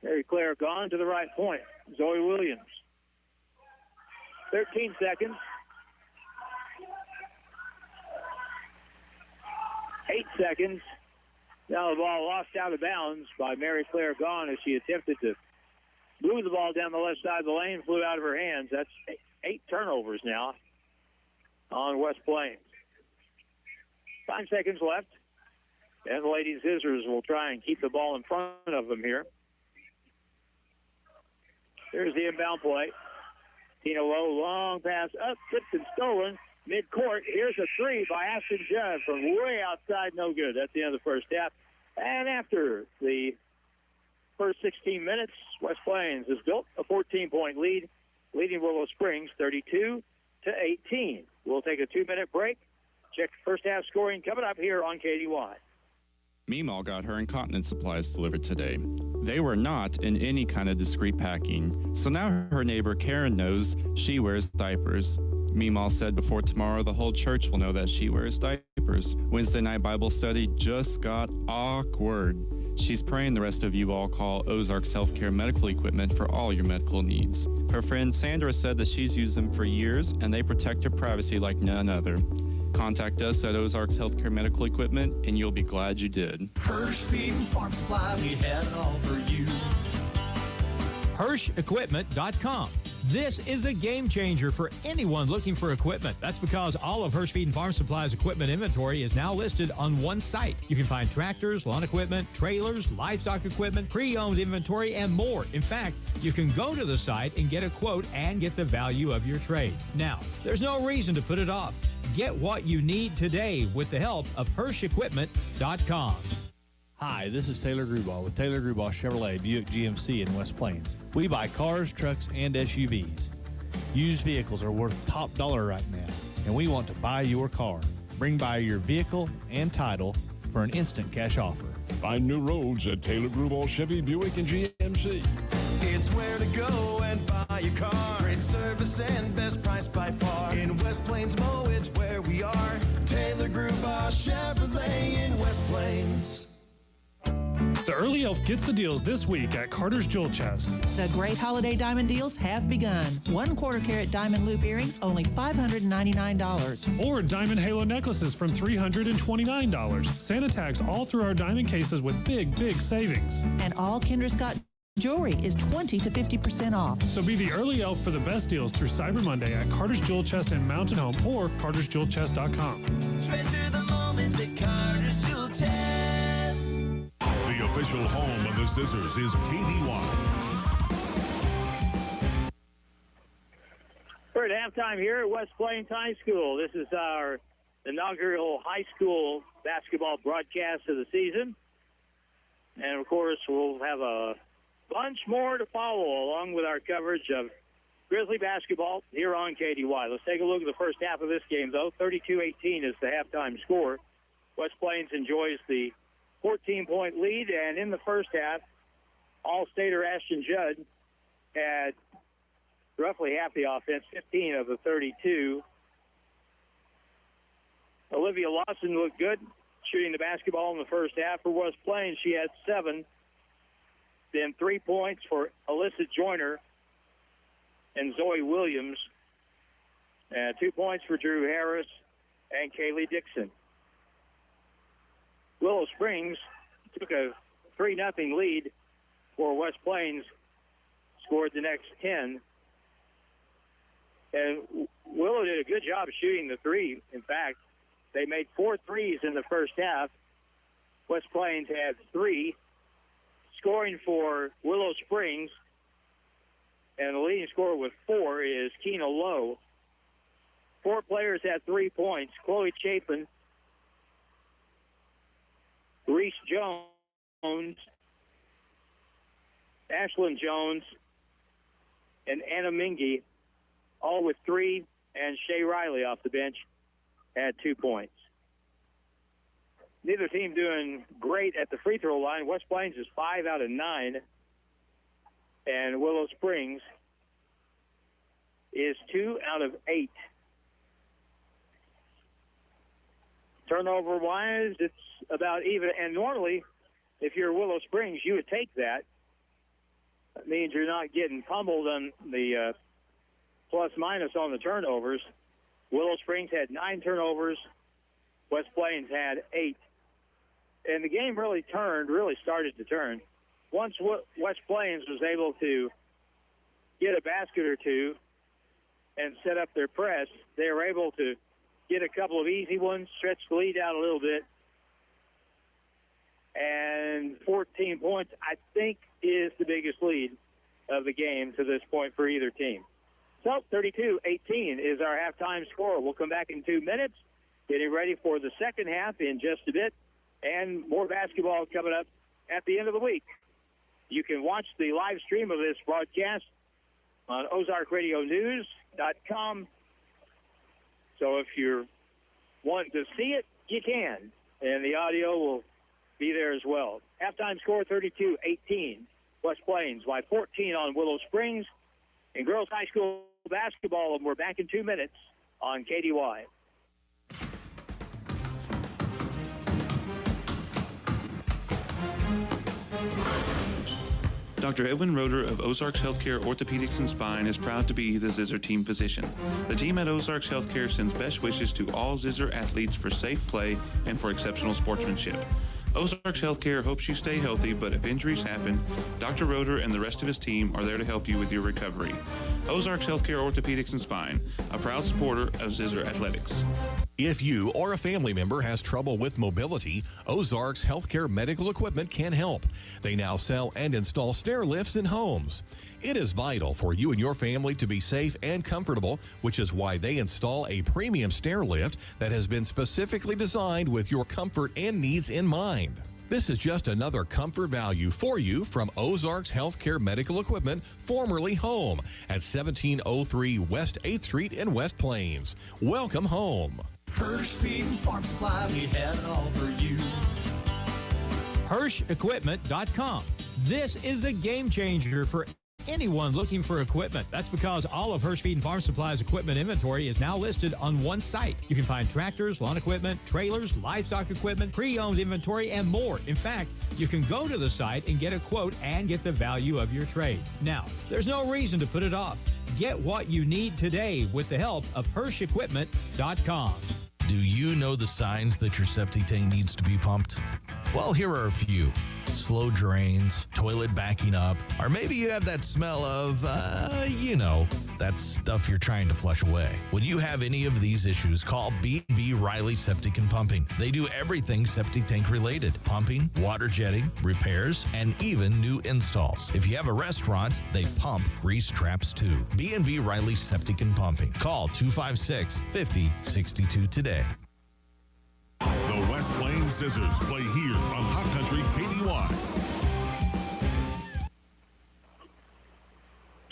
Mary Claire gone to the right point. Zoe Williams. 13 seconds. 8 seconds. Now the ball lost out of bounds by Mary Claire Gahn as she attempted to move the ball down the left side of the lane, flew out of her hands. That's 8 turnovers now on West Plains. 5 seconds left. And the Lady Zizzers will try and keep the ball in front of them here. Here's the inbound play. Tina Lowe, long pass up, tipped and stolen. Mid-court, here's a three by Ashton Judd from way outside, no good. That's the end of the first half. And after the first 16 minutes, West Plains has built a 14-point lead, leading Willow Springs 32-18. We'll take a 2-minute break. Check first half scoring coming up here on KDY. Meemaw got her incontinence supplies delivered today. They were not in any kind of discreet packing, so now her neighbor Karen knows she wears diapers. Meemaw said before tomorrow the whole church will know that she wears diapers. Wednesday night Bible study just got awkward. She's praying the rest of you all call Ozarks Healthcare medical equipment for all your medical needs. Her friend Sandra said that she's used them for years and they protect your privacy like none other. Contact us at Ozarks Healthcare Medical Equipment, and you'll be glad you did. Hirsch Feed and Farm Supply, we had it all for you. HirschEquipment.com. This is a game changer for anyone looking for equipment. That's because all of Hirsch Feed and Farm Supply's equipment inventory is now listed on one site. You can find tractors, lawn equipment, trailers, livestock equipment, pre-owned inventory, and more. In fact, you can go to the site and get a quote and get the value of your trade. Now, there's no reason to put it off. Get what you need today with the help of HirschEquipment.com. Hi, this is Taylor Grubauer with Taylor Grubauer Chevrolet Buick GMC in West Plains. We buy cars, trucks, and SUVs. Used vehicles are worth top dollar right now, and we want to buy your car. Bring by your vehicle and title for an instant cash offer. Find new roads at Taylor Grubauer Chevy Buick and GMC. It's where to go and buy your car. Great service and best price by far. In West Plains Mo, it's where we are. Taylor Grubauer Chevrolet in West Plains. The Early Elf gets the deals this week at Carter's Jewel Chest. The great holiday diamond deals have begun. 1/4 carat diamond loop earrings, only $599. Or diamond halo necklaces from $329. Santa tags all through our diamond cases with big, big savings. And all Kendra Scott jewelry is 20 to 50% off. So be the Early Elf for the best deals through Cyber Monday at Carter's Jewel Chest in Mountain Home or cartersjewelchest.com. Treasure the moments at Carter's Jewel Chest. The official home of the Zizzers is KDY. We're at halftime here at West Plains High School. This is our inaugural high school basketball broadcast of the season. And, of course, we'll have a bunch more to follow along with our coverage of Grizzly basketball here on KDY. Let's take a look at the first half of this game, though. 32-18 is the halftime score. West Plains enjoys the 14-point lead, and in the first half, All-Stater Ashton Judd had roughly half the offense, 15 of the 32. Olivia Lawson looked good shooting the basketball in the first half for West Plains. She had 7. Then 3 points for Alyssa Joyner and Zoe Williams. And 2 points for Drew Harris and Kaylee Dixon. Willow Springs took a 3-0 lead for West Plains, scored the next 10. And Willow did a good job shooting the three. In fact, they made 4 threes in the first half. West Plains had 3. Scoring for Willow Springs, and the leading scorer with 4 is Keena Lowe. 4 players had 3 points. Chloe Chapin, Reese Jones, Ashlyn Jones, and Anna Mingy, all with 3, and Shay Riley off the bench had 2 points. Neither team doing great at the free throw line. West Plains is 5 out of 9, and Willow Springs is 2 out of 8. Turnover-wise, it's about even. And normally, if you're Willow Springs, you would take that. That means you're not getting pummeled on the plus-minus on the turnovers. Willow Springs had 9 turnovers. West Plains had 8. And the game really started to turn. Once West Plains was able to get a basket or two and set up their press, they were able to get a couple of easy ones, stretch the lead out a little bit. And 14 points, I think, is the biggest lead of the game to this point for either team. So 32-18 is our halftime score. We'll come back in 2 minutes, getting ready for the second half in just a bit, and more basketball coming up at the end of the week. You can watch the live stream of this broadcast on OzarkRadioNews.com. So if you're wanting to see it, you can, and the audio will be there as well. Halftime score 32-18. West Plains by 14 on Willow Springs. In girls high school basketball, and we're back in 2 minutes on KDY. Dr. Edwin Roeder of Ozarks Healthcare Orthopedics and Spine is proud to be the Zizzer team physician. The team at Ozarks Healthcare sends best wishes to all Zizzer athletes for safe play and for exceptional sportsmanship. Ozarks Healthcare hopes you stay healthy, but if injuries happen, Dr. Roeder and the rest of his team are there to help you with your recovery. Ozarks Healthcare Orthopedics and Spine, a proud supporter of Zizzer Athletics. If you or a family member has trouble with mobility, Ozarks Healthcare Medical Equipment can help. They now sell and install stair lifts in homes. It is vital for you and your family to be safe and comfortable, which is why they install a premium stair lift that has been specifically designed with your comfort and needs in mind. This is just another comfort value for you from Ozarks Healthcare Medical Equipment, formerly Home, at 1703 West 8th Street in West Plains. Welcome home. Hirsch Feed and Farm Supply, we have it all for you. HirschEquipment.com. This is a game changer for anyone looking for equipment. That's because all of Hirsch Feed and Farm Supply's equipment inventory is now listed on one site. You can find tractors, lawn equipment, trailers, livestock equipment, pre-owned inventory, and more. In fact, you can go to the site and get a quote and get the value of your trade. Now, there's no reason to put it off. Get what you need today with the help of HirschEquipment.com. Do you know the signs that your septic tank needs to be pumped? Well, here are a few. Slow drains, toilet backing up, or maybe you have that smell of, that stuff you're trying to flush away. When you have any of these issues, call B&B Riley Septic and Pumping. They do everything septic tank related: pumping, water jetting, repairs, and even new installs. If you have a restaurant, they pump grease traps too. B&B Riley Septic and Pumping. Call 256-5062 today. The West Plains Zizzers play here on Hot Country KDY.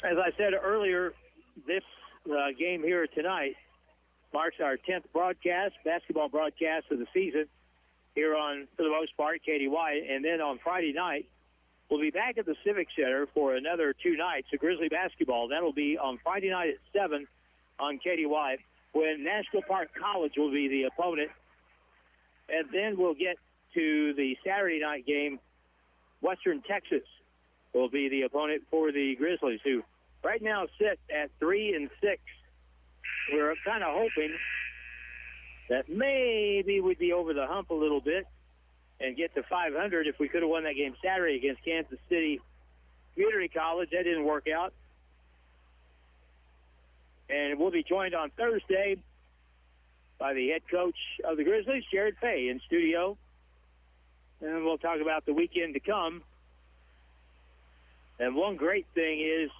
As I said earlier, this game here tonight marks our 10th basketball broadcast of the season here on, for the most part, KDY. And then on Friday night, we'll be back at the Civic Center for another 2 nights of Grizzly basketball. That'll be on Friday night at 7 on KDY, when National Park College will be the opponent. And then we'll get to the Saturday night game. Western Texas will be the opponent for the Grizzlies, who right now sit at 3-6. We're kind of hoping that maybe we'd be over the hump a little bit and get to 500 if we could have won that game Saturday against Kansas City Community College. That didn't work out. And we'll be joined on Thursday by the head coach of the Grizzlies, Jared Fay, in studio. And we'll talk about the weekend to come. And one great thing is,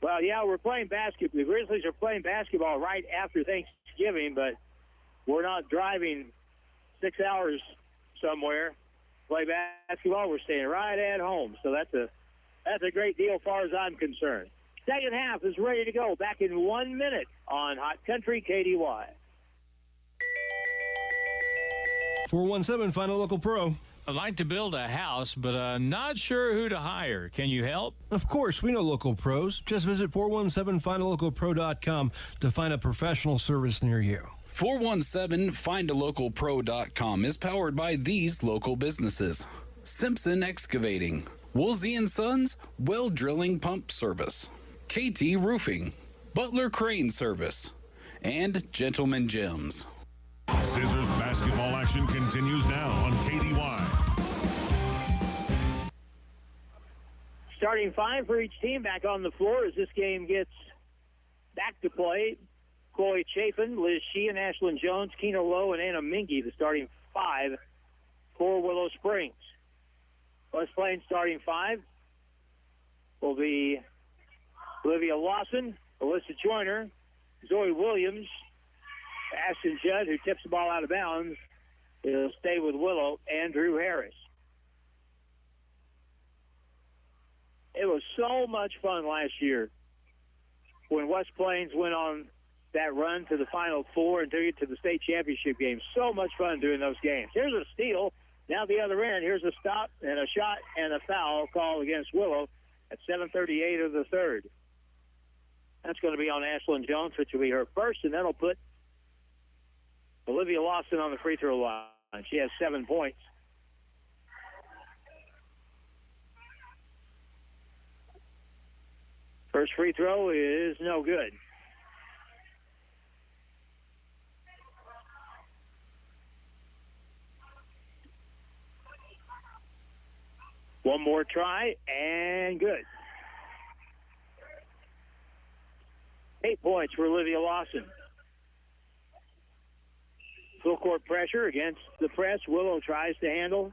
we're playing basketball. The Grizzlies are playing basketball right after Thanksgiving, but we're not driving 6 hours somewhere to play basketball. We're staying right at home. So that's a great deal as far as I'm concerned. Second half is ready to go. Back in 1 minute on Hot Country KDY. 417, find a local pro. I'd like to build a house, but not sure who to hire. Can you help? Of course, we know local pros. Just visit 417findalocalpro.com to find a professional service near you. 417findalocalpro.com is powered by these local businesses: Simpson Excavating, Woolsey & Sons Well Drilling Pump Service, KT Roofing, Butler Crane Service, and Gentleman Gyms. Zizzers basketball action continues now on KDY. Starting five for each team back on the floor as this game gets back to play. Chloe Chafin, Liz Sheehan, Ashlyn Jones, Keno Lowe, and Anna Mingy, the starting five for Willow Springs. West Plains starting five will be Olivia Lawson, Alyssa Joyner, Zoe Williams, Ashton Judd, who tips the ball out of bounds. He'll stay with Willow, and Drew Harris. It was so much fun last year when West Plains went on that run to the Final Four and took it to the state championship game. So much fun doing those games. Here's a steal. Now the other end. Here's a stop and a shot and a foul call against Willow at 7:38 of the third. That's going to be on Ashlyn Jones, which will be her first, and that'll put Olivia Lawson on the free throw line. She has 7 points. First free throw is no good. One more try, and good. 8 points for Olivia Lawson. Full court pressure against the press. Willow tries to handle,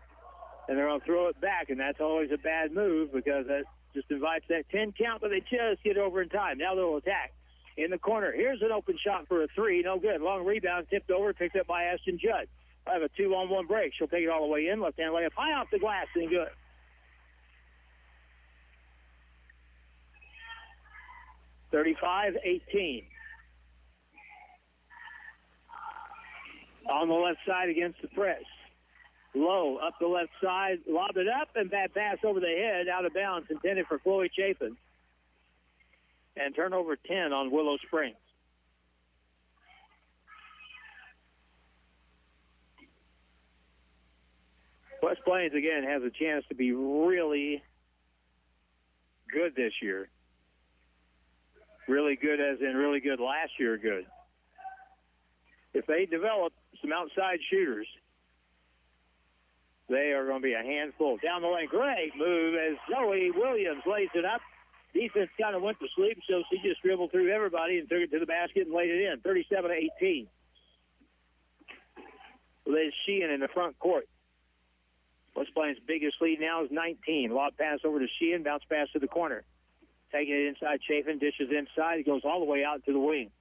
and they're going to throw it back, and that's always a bad move because that just invites that 10 count, but they just get over in time. Now they'll attack in the corner. Here's an open shot for a three. No good. Long rebound, tipped over, picked up by Ashton Judd. I have a 2-on-1 break. She'll take it all the way in. Left-hand layup high off the glass, and good. (35-18). On the left side against the press. Low up the left side, lob it up, and bad pass over the head, out of bounds, intended for Chloe Chafin. And turnover 10 on Willow Springs. West Plains, again, has a chance to be really good this year. Really good as in really good last year good. If they develop some outside shooters, they are going to be a handful. Down the lane, great move as Zoe Williams lays it up. Defense kind of went to sleep, so she just dribbled through everybody and took it to the basket and laid it in. 37-18. Liz Sheehan in the front court. West Plains' biggest lead now is 19. Lob pass over to Sheehan, bounce pass to the corner. Taking it inside, Chafin dishes inside. It goes all the way out to the wing.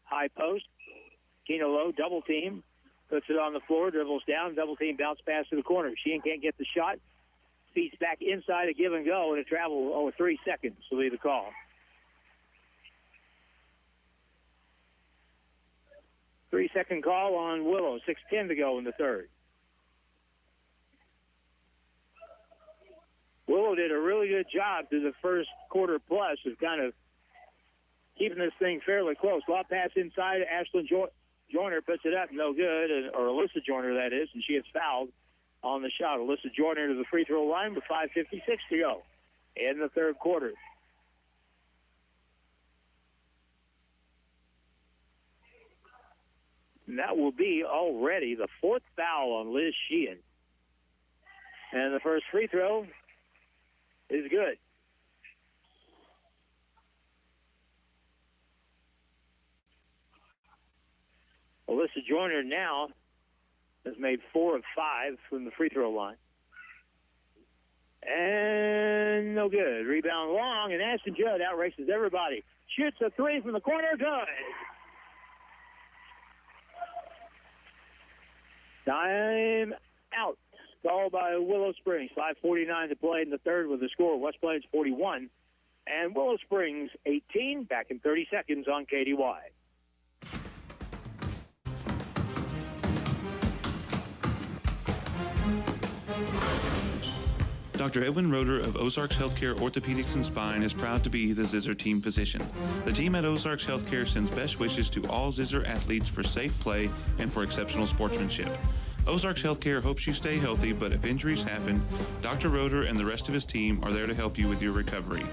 High post. Keno Lowe, double team. Puts it on the floor, dribbles down, double team, bounce pass to the corner. Sheehan can't get the shot. Feeds back inside, a give and go, and a travel over 3 seconds will be the call. 3-second call on Willow. 6:10 to go in the third. Willow did a really good job through the first quarter plus of kind of keeping this thing fairly close. Lob pass inside. Ashlyn Joyner puts it up, no good, or Alyssa Joyner, that is, and she gets fouled on the shot. Alyssa Joyner to the free throw line with 5:56 to go in the third quarter. And that will be already the fourth foul on Liz Sheehan. And the first free throw is good. Alyssa Joyner now has made 4 of 5 from the free throw line. And no good. Rebound long, and Ashton Judd outraces everybody. Shoots a three from the corner. Good. Time out. Called by Willow Springs. 5:49 to play in the third with the score. West Plains 41 and Willow Springs 18. Back in 30 seconds on KDY. Dr. Edwin Roeder of Ozarks Healthcare Orthopedics and Spine is proud to be the Zizzer team physician. The team at Ozarks Healthcare sends best wishes to all Zizzer athletes for safe play and for exceptional sportsmanship. Ozarks Healthcare hopes you stay healthy, but if injuries happen, Dr. Roeder and the rest of his team are there to help you with your recovery.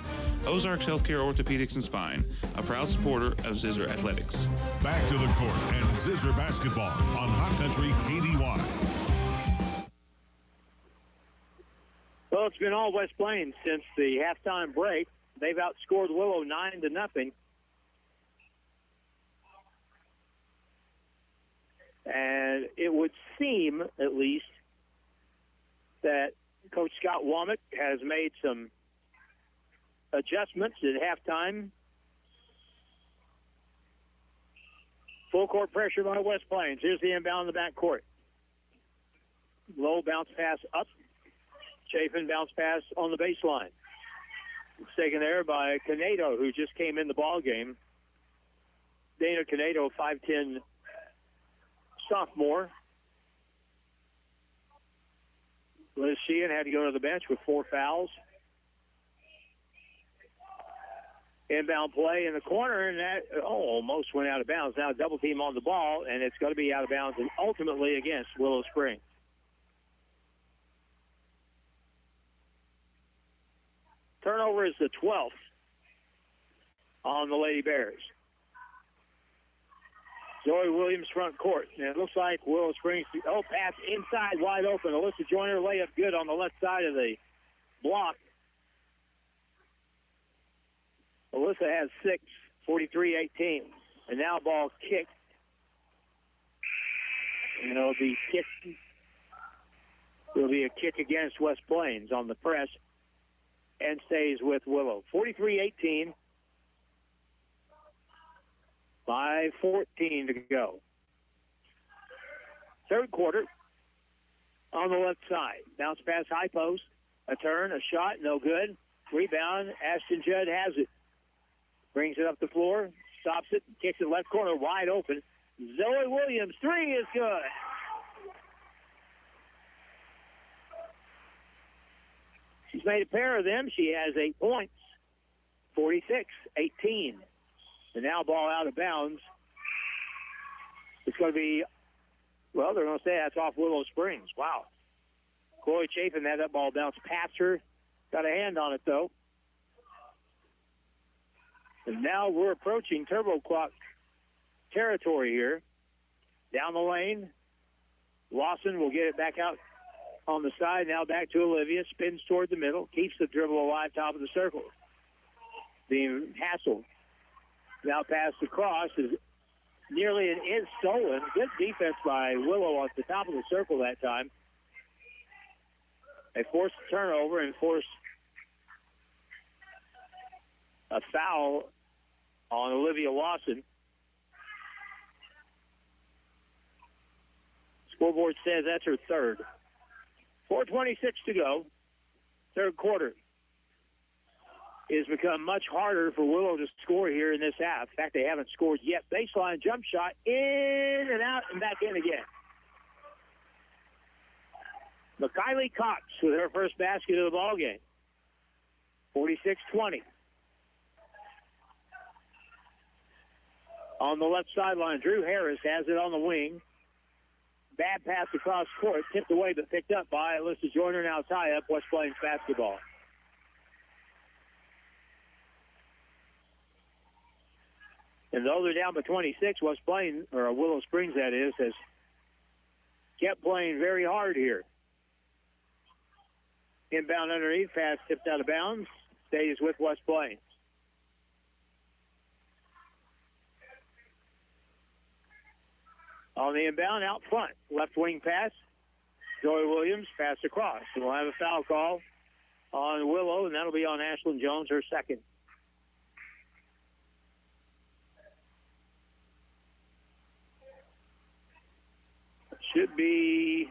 Ozarks Healthcare Orthopedics and Spine, a proud supporter of Zizzer Athletics. Back to the court and Zizzer basketball on Hot Country KDY. Well, it's been all West Plains since the halftime break. They've outscored Willow 9-0. And it would seem, at least, that Coach Scott Womack has made some adjustments at halftime. Full court pressure by West Plains. Here's the inbound in the backcourt. Low bounce pass up. Chafin bounce pass on the baseline. It's taken there by Canedo, who just came in the ball game. Dana Canedo, 5'10" sophomore. Liz Sheehan had to go to the bench with 4 fouls. Inbound play in the corner, and that almost went out of bounds. Now double team on the ball, and it's going to be out of bounds and ultimately against Willow Springs. Turnover is the 12th on the Lady Bears. Zoe Williams front court. And it looks like Willow Springs, pass inside wide open. Alyssa Joyner layup good on the left side of the block. Alyssa has 6, 43-18. And now ball kicked. And it'll be a kick against West Plains on the press and stays with Willow. 43-18. 5:14 to go. Third quarter on the left side. Bounce pass high post. A turn, a shot, no good. Rebound, Ashton Judd has it. Brings it up the floor, stops it, kicks it left corner wide open. Zoe Williams, 3 is good. She's made a pair of them. She has 8 points. 46-18. And now ball out of bounds. It's going to be, they're going to say that's off Willow Springs. Wow. Chloe Chafin had that ball bounce past her. Got a hand on it, though. And now we're approaching turbo clock territory here. Down the lane. Lawson will get it back out on the side. Now back to Olivia. Spins toward the middle. Keeps the dribble alive, top of the circle. Being hassled. Now passed across is nearly an inch stolen. Good defense by Willow at the top of the circle that time. They forced a turnover and forced a foul on Olivia Lawson. Scoreboard says that's her third. 4:26 to go. Third quarter. It's become much harder for Willow to score here in this half. In fact, they haven't scored yet. Baseline jump shot, in and out and back in again. McKiley Cox with her first basket of the ball game. 46-20. On the left sideline, Drew Harris has it on the wing. Bad pass across court, tipped away but picked up by Alyssa Joyner. Now tie up West Plains basketball. And though they're down by 26, West Plains, or Willow Springs that is, has kept playing very hard here. Inbound underneath, pass tipped out of bounds, stays with West Plains. On the inbound, out front, left wing pass, Joy Williams, pass across. And we'll have a foul call on Willow, and that'll be on Ashlyn Jones, her second. Should be,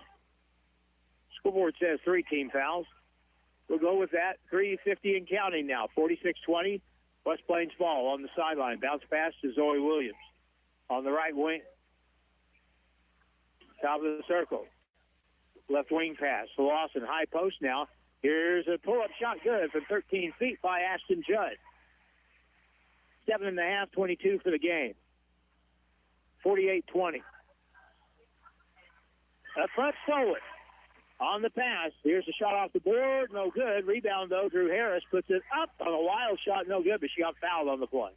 scoreboard says 3 team fouls. We'll go with that. 3:50 and counting now. 46-20. West Plains ball on the sideline. Bounce pass to Zoe Williams. On the right wing. Top of the circle. Left wing pass. Lawson high post now. Here's a pull-up shot good from 13 feet by Ashton Judd. 7.5, 22 for the game. 48-20. Up front, Stolen. On the pass. Here's a shot off the board. No good. Rebound, though. Drew Harris puts it up on a wild shot. No good, but she got fouled on the play.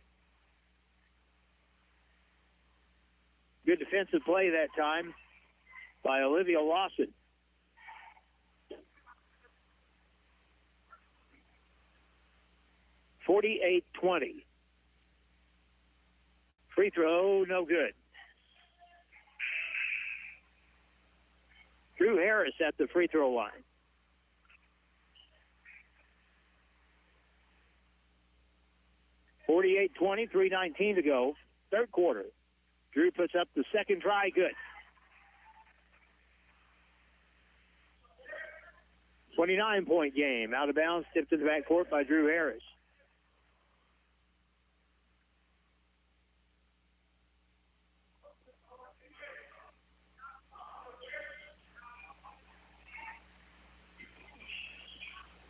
Good defensive play that time by Olivia Lawson. $48-20. Free throw, no good. Drew Harris at the free throw line. $48-20, 3:19 to go. Third quarter. Drew puts up the second try, good. 29-point game. Out of bounds, tipped to the backcourt by Drew Harris.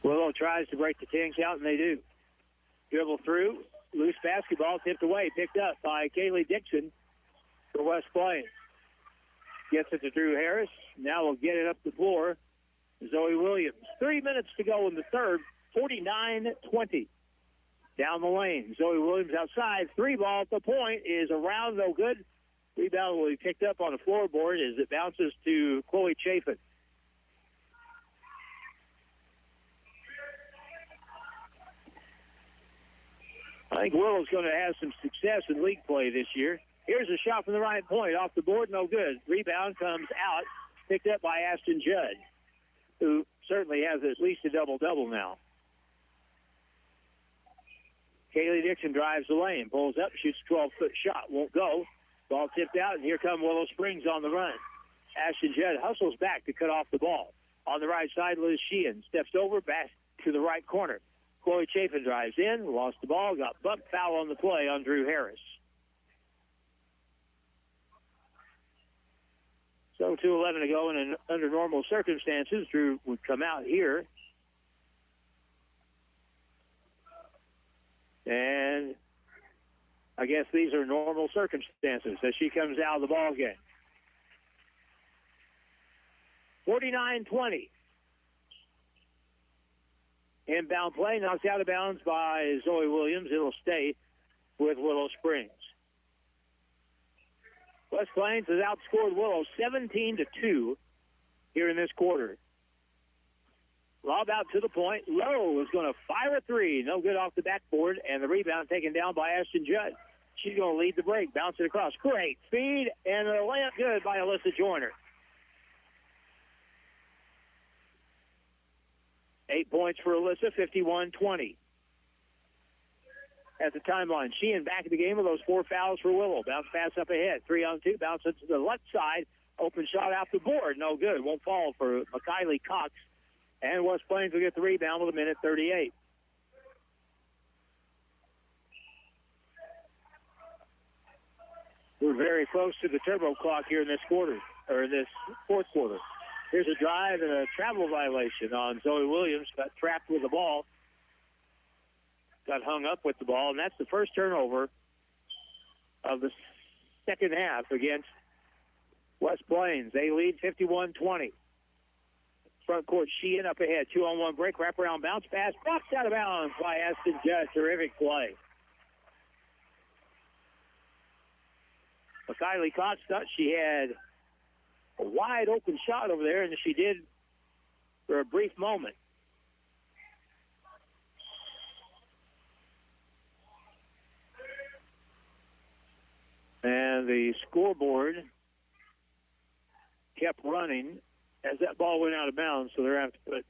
Willow tries to break the 10 count, and they do. Dribble through. Loose basketball tipped away. Picked up by Kaylee Dixon for West Plains. Gets it to Drew Harris. Now we'll get it up the floor. Zoe Williams. 3 minutes to go in the third. 49-20. Down the lane. Zoe Williams outside. Three ball at the point is around, no good. Rebound will be picked up on the floorboard as it bounces to Chloe Chafin. I think Willow's going to have some success in league play this year. Here's a shot from the right point. Off the board, no good. Rebound comes out, picked up by Ashton Judd, who certainly has at least a double-double now. Kaylee Dixon drives the lane, pulls up, shoots a 12-foot shot. Won't go. Ball tipped out, and here come Willow Springs on the run. Ashton Judd hustles back to cut off the ball. On the right side, Liz Sheehan steps over, back to the right corner. Chloe Chafin drives in, lost the ball, got bumped, foul on the play on Drew Harris. So 2:11 to go, and under normal circumstances, Drew would come out here. And I guess these are normal circumstances as she comes out of the ball game. 49-20. Inbound play, knocked out of bounds by Zoe Williams. It'll stay with Willow Springs. West Plains has outscored Willow 17-2 here in this quarter. Lob out to the point. Lowe is going to fire a three. No good off the backboard, and the rebound taken down by Ashton Judd. She's going to lead the break, bounce it across. Great speed, and a layup good by Alyssa Joyner. 8 points for Alyssa, 51-20. At the timeline, Sheehan back in the game with those 4 fouls for Willow. Bounce pass up ahead. 3-on-2, bounce it to the left side. Open shot off the board. No good. Won't fall for McKiley Cox. And West Plains will get the rebound with 1:38. We're very close to the turbo clock here in this quarter, or this fourth quarter. Here's a drive and a travel violation on Zoe Williams. Got trapped with the ball. Got hung up with the ball, and that's the first turnover of the second half against West Plains. They lead 51-20. Front court, Sheehan up ahead. 2-on-1 break, wraparound bounce pass. Boxed out of bounds by Ashton Judd. Terrific play. McKiley Cox thought she had a wide open shot over there, and she did for a brief moment. And the scoreboard kept running as that ball went out of bounds, so they're going to have to put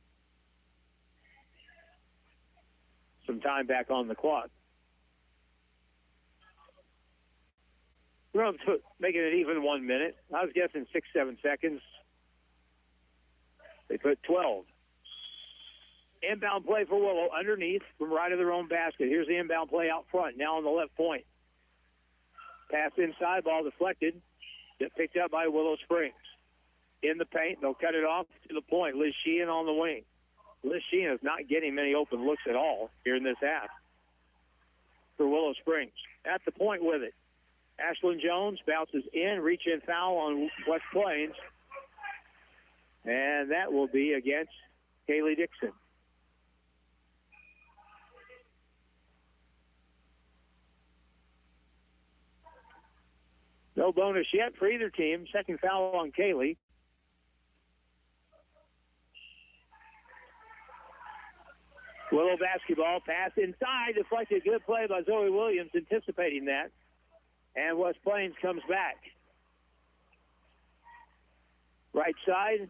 some time back on the clock. We're going to make it an even 1 minute. I was guessing 6-7 seconds. They put 12. Inbound play for Willow underneath from right of their own basket. Here's the inbound play out front, now on the left point. Pass inside, ball deflected. Get picked up by Willow Springs. In the paint, they'll cut it off to the point. Liz Sheehan on the wing. Liz Sheehan is not getting many open looks at all here in this half for Willow Springs. At the point with it. Ashlyn Jones bounces in, reach-in foul on West Plains. And that will be against Kaylee Dixon. No bonus yet for either team. Second foul on Kaylee. Willow basketball, pass inside, deflected. Good play by Zoe Williams, anticipating that. And West Plains comes back. Right side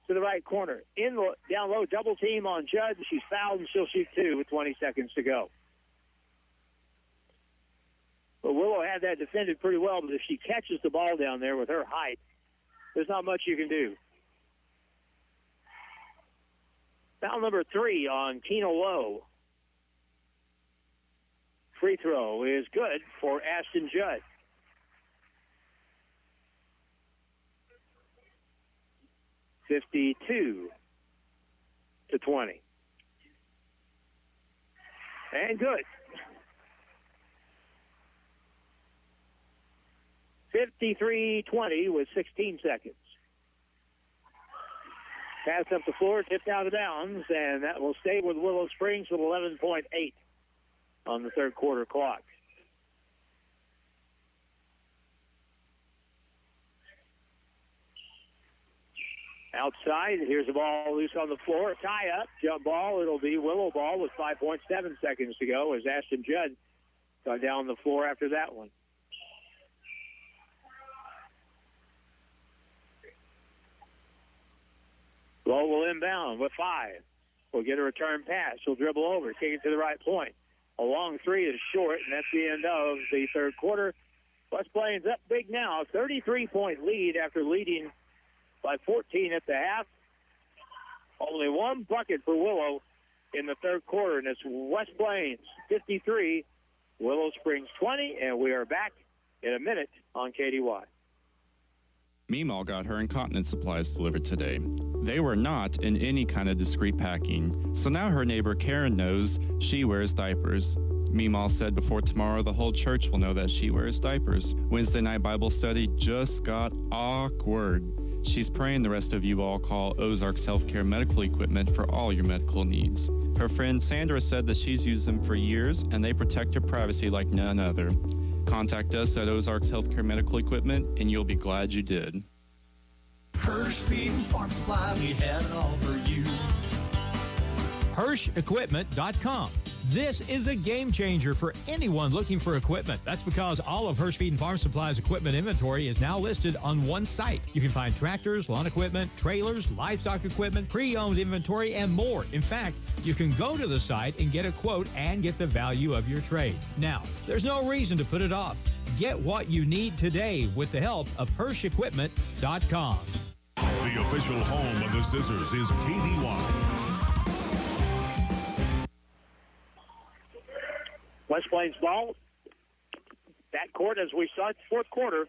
to the right corner. Down low, double team on Judd. She's fouled and she'll shoot two with 20 seconds to go. But Willow had that defended pretty well, but if she catches the ball down there with her height, there's not much you can do. Foul number 3 on Keno Lowe. Free throw is good for Ashton Judd. (52-20). And good. 53-20 with 16 seconds. Pass up the floor, tipped out of bounds, and that will stay with Willow Springs with 11.8 on the third quarter clock. Outside, here's the ball loose on the floor. Tie up, jump ball. It'll be Willow ball with 5.7 seconds to go as Ashton Judd got down the floor after that one. Lowe will inbound with 5. We'll get a return pass. She'll dribble over, kick it to the right point. A long three is short, and that's the end of the third quarter. West Plains up big now, 33-point lead after leading by 14 at the half. Only one bucket for Willow in the third quarter, and it's West Plains 53, Willow Springs 20, and we are back in a minute on KDY. Meemaw got her incontinence supplies delivered today. They were not in any kind of discreet packing, so now her neighbor Karen knows she wears diapers. Meemaw said before tomorrow the whole church will know that she wears diapers. Wednesday night Bible study just got awkward. She's praying the rest of you all call Ozarks Healthcare medical equipment for all your medical needs. Her friend Sandra said that she's used them for years and they protect her privacy like none other. Contact us at Ozarks Healthcare Medical Equipment, and you'll be glad you did. Hirsch Feed and Farm Supply, we have it all for you. HirschEquipment.com. This is a game changer for anyone looking for equipment. That's because all of Hirsch Feed and Farm Supply's equipment inventory is now listed on one site. You can find tractors, lawn equipment, trailers, livestock equipment, pre-owned inventory, and more. In fact, you can go to the site and get a quote and get the value of your trade. Now, there's no reason to put it off. Get what you need today with the help of HirschEquipment.com. The official home of the Zizzers is KDY. West Plains ball. That court, as we saw, it's fourth quarter.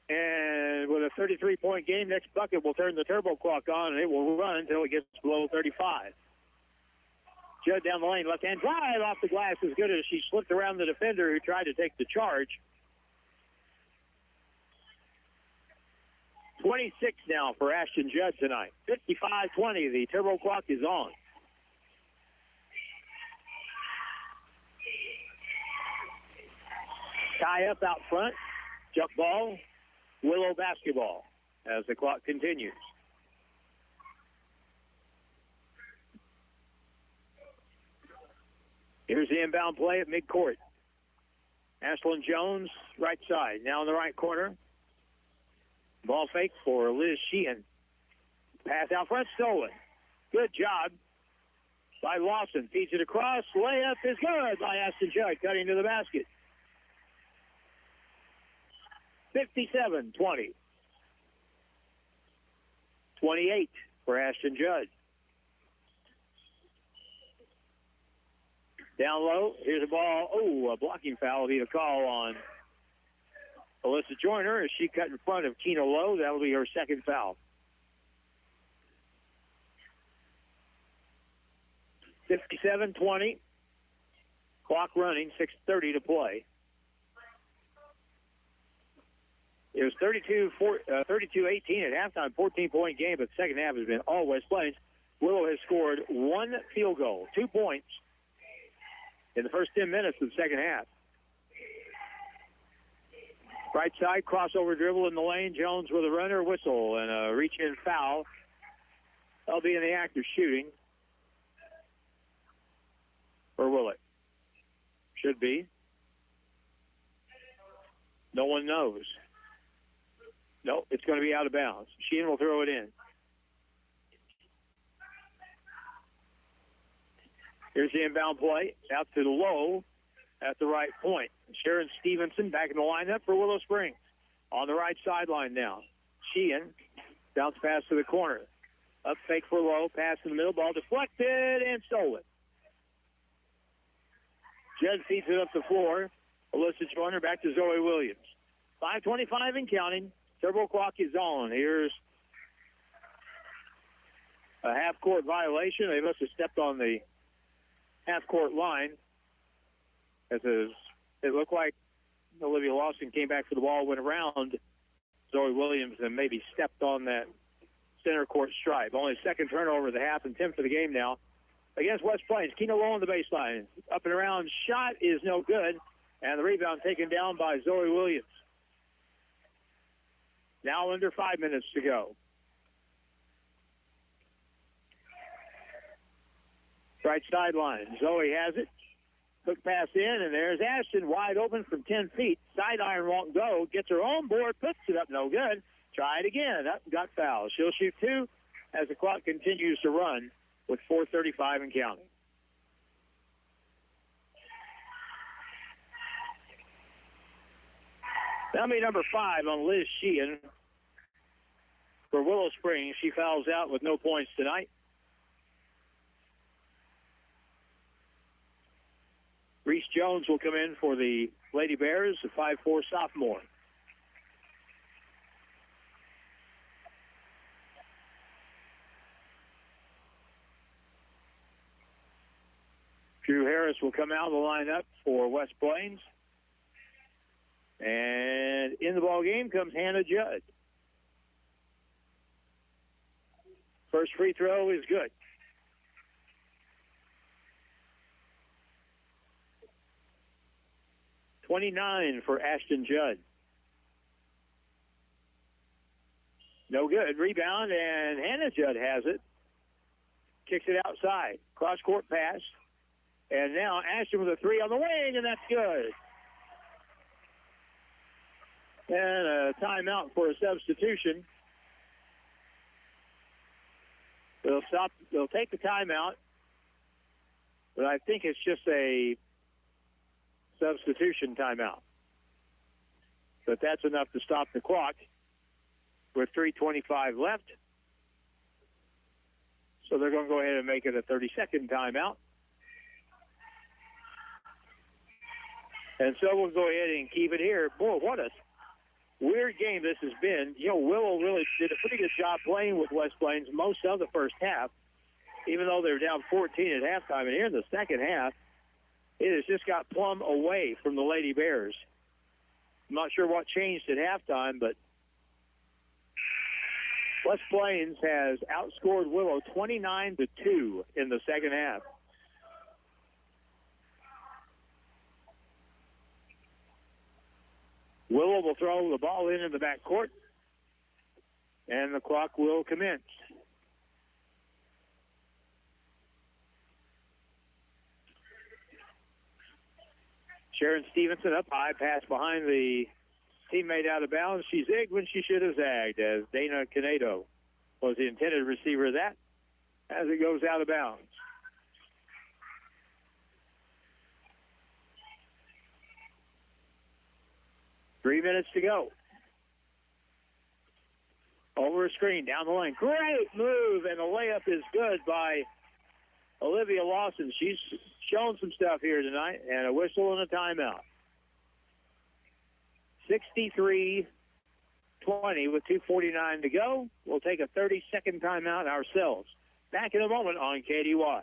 And with a 33-point game, next bucket will turn the turbo clock on, and it will run until it gets below 35. Judd down the lane, left-hand drive off the glass as good as she slipped around the defender who tried to take the charge. 26 now for Ashton Judd tonight. 55-20, the turbo clock is on. Tie up out front, jump ball, Willow basketball as the clock continues. Here's the inbound play at midcourt. Ashlyn Jones, right side, now in the right corner. Ball fake for Liz Sheehan. Pass out front, stolen. Good job by Lawson. Feeds it across. Layup is good by Ashton Judd, cutting to the basket. 57-20. 28 for Ashton Judd. Down low, here's a ball. Oh, a blocking foul will be the call on Alyssa Joyner as she cut in front of Keno Lowe. That will be her second foul. 57-20. Clock running, 6:30 to play. It was 32-18 at halftime, 14-point game, but the second half has been all West Plains. Willow has scored one field goal, 2 points, in the first 10 minutes of the second half. Right side, crossover dribble in the lane. Jones with a runner, whistle, and a reach-in foul. They'll be in the act of shooting. Or will it? Should be. No one knows. No, it's going to be out of bounds. Sheehan will throw it in. Here's the inbound play. Out to the low at the right point. Sharon Stevenson back in the lineup for Willow Springs. On the right sideline now. Sheehan, bounce pass to the corner. Up fake for Low, pass in the middle, ball deflected and stolen. Judd feeds it up the floor. Alyssa Joyner back to Zoe Williams. 5:25 and counting. Turbo clock is on. Here's a half-court violation. They must have stepped on the half-court line. It looked like Olivia Lawson came back for the ball, went around Zoe Williams, and maybe stepped on that center court stripe. Only second turnover of the half and 10 for the game now. Against West Plains, Keno Low on the baseline. Up and around, shot is no good, and the rebound taken down by Zoe Williams. Now under 5 minutes to go. Right sideline. Zoe has it. Hook pass in, and there's Ashton wide open from 10 feet. Side iron won't go. Gets her own board, puts it up, no good. Try it again. Up, got fouled. She'll shoot two as the clock continues to run with 4:35 and counting. That'll be number 5 on Liz Sheehan for Willow Springs. She fouls out with no points tonight. Reese Jones will come in for the Lady Bears, a 5'4" sophomore. Drew Harris will come out of the lineup for West Plains. And in the ball game comes Hannah Judd. First free throw is good. .29 for Ashton Judd. No good. Rebound, and Hannah Judd has it. Kicks it outside. Cross-court pass. And now Ashton with a three on the wing, and that's good. And a timeout for a substitution. They'll take the timeout, but I think it's just a substitution timeout. But that's enough to stop the clock with 3:25 left. So they're going to go ahead and make it a 30-second timeout. And so we'll go ahead and keep it here. Boy, what a weird game this has been. You know, Willow really did a pretty good job playing with West Plains most of the first half, even though they were down 14 at halftime. And here in the second half, it has just got plumb away from the Lady Bears. I'm not sure what changed at halftime, but West Plains has outscored Willow 29-2 in the second half. Willow will throw the ball in the backcourt, and the clock will commence. Sharon Stevenson up high, pass behind the teammate out of bounds. She zigged when she should have zagged, as Dana Canedo was the intended receiver of that, as it goes out of bounds. Three minutes to go. Over a screen, down the lane. Great move, and the layup is good by Olivia Lawson. She's shown some stuff here tonight, and a whistle and a timeout. 63-20 with 2:49 to go. We'll take a 30-second timeout ourselves. Back in a moment on KDY.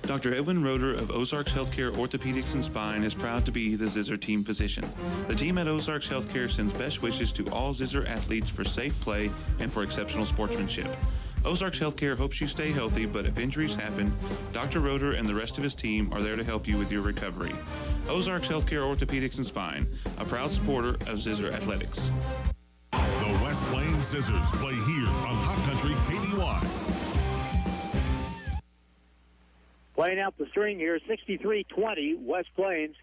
Dr. Edwin Roeder of Ozarks Healthcare Orthopedics and Spine is proud to be the Zizzer team physician. The team at Ozarks Healthcare sends best wishes to all Zizzer athletes for safe play and for exceptional sportsmanship. Ozarks Healthcare hopes you stay healthy, but if injuries happen, Dr. Roeder and the rest of his team are there to help you with your recovery. Ozarks Healthcare Orthopedics and Spine, a proud supporter of Zizzer Athletics. The West Plains Zizzers play here on Hot Country KDY. Playing out the string here, 63-20, West Plains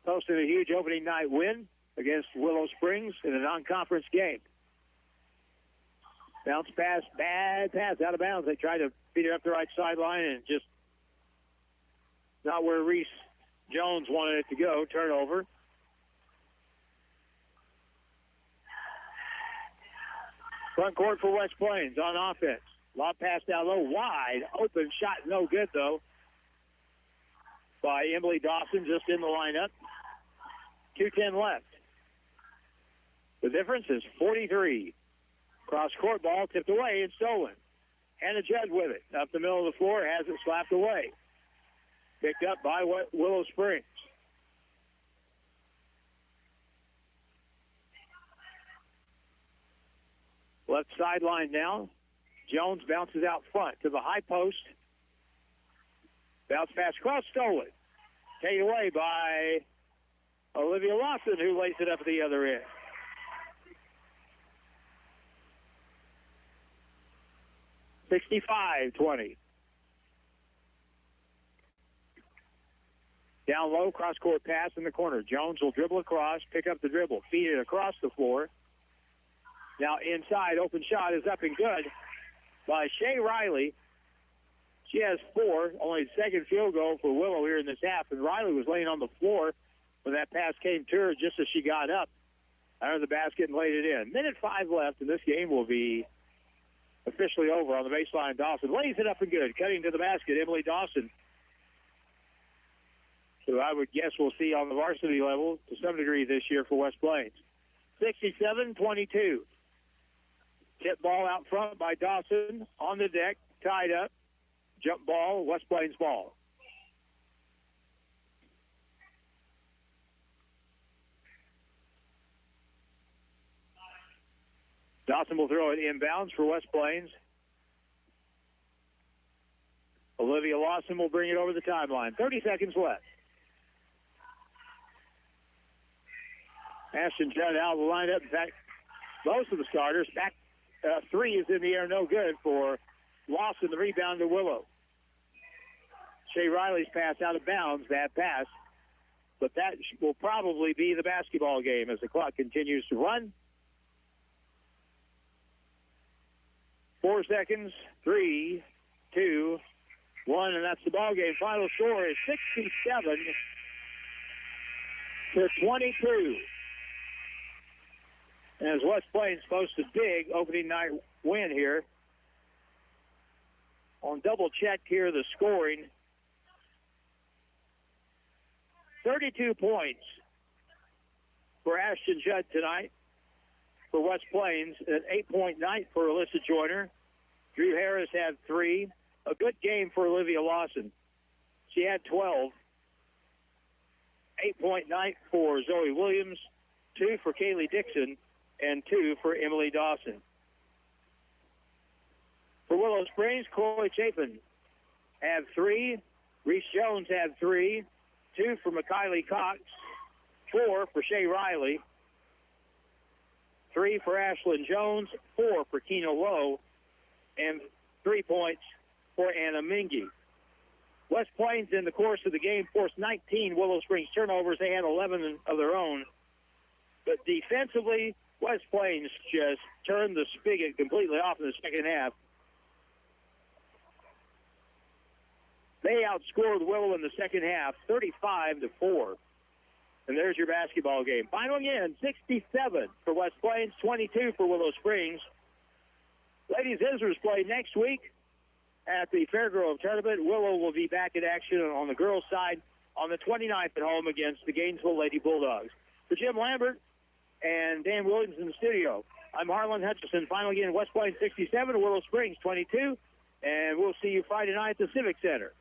posting a huge opening night win against Willow Springs in a non-conference game. Bounce pass, bad pass, out of bounds. They tried to feed it up the right sideline and just not where Reese Jones wanted it to go. Turnover. Front court for West Plains on offense. Lob pass down low, wide open shot, no good though. By Emily Dawson, just in the lineup. 2:10 left. The difference is 43. Cross-court ball tipped away and stolen. Hannah Judd with it. Up the middle of the floor, has it slapped away. Picked up by Willow Springs. Left sideline now. Jones bounces out front to the high post. Bounce pass cross, stolen. Taken away by Olivia Lawson, who lays it up at the other end. $65-20. Down low, cross-court pass in the corner. Jones will dribble across, pick up the dribble, feed it across the floor. Now inside, open shot is up and good by Shea Riley. She has 4, only the second field goal for Willow here in this half, and Riley was laying on the floor when that pass came to her just as she got up under the basket and laid it in. 1:05 left, and this game will be officially over. On the baseline, Dawson lays it up and good. Cutting to the basket, Emily Dawson, who I would guess we'll see on the varsity level to some degree this year for West Plains. 67-22. Tip ball out front by Dawson on the deck, tied up. Jump ball, West Plains ball. Dawson will throw it inbounds for West Plains. Olivia Lawson will bring it over the timeline. 30 seconds left. Ashton Judd out of the lineup. In fact, most of the starters. Back 3 is in the air, no good for Lawson. The rebound to Willow. Shea Riley's pass out of bounds, bad pass. But that will probably be the basketball game as the clock continues to run. 4 seconds, 3, 2, 1, and that's the ball game. Final score is 67-22. And as West Plains posted a big opening night win here. On double check here, the scoring. 32 points for Ashton Judd tonight for West Plains. An 8-point night for Alyssa Joyner. Drew Harris had 3. A good game for Olivia Lawson. She had 12. 8-point night for Zoe Williams. 2 for Kaylee Dixon. And 2 for Emily Dawson. For Willow Springs, Chloe Chapin had 3. Reese Jones had 3. 2 for McKiley Cox. 4 for Shea Riley. 3 for Ashlyn Jones. 4 for Keena Lowe. And 3 points for Anna Mingy. West Plains, in the course of the game, forced 19 Willow Springs turnovers. They had 11 of their own. But defensively, West Plains just turned the spigot completely off in the second half. They outscored Willow in the second half, 35-4. And there's your basketball game. Final again, 67 for West Plains, 22 for Willow Springs. Ladies Zizzers play next week at the Fairgrove Tournament. Willow will be back in action on the girls' side on the 29th at home against the Gainesville Lady Bulldogs. For Jim Lambert and Dan Williams in the studio, I'm Harlan Hutchison. Final again, West Plains 67, Willow Springs 22. And we'll see you Friday night at the Civic Center.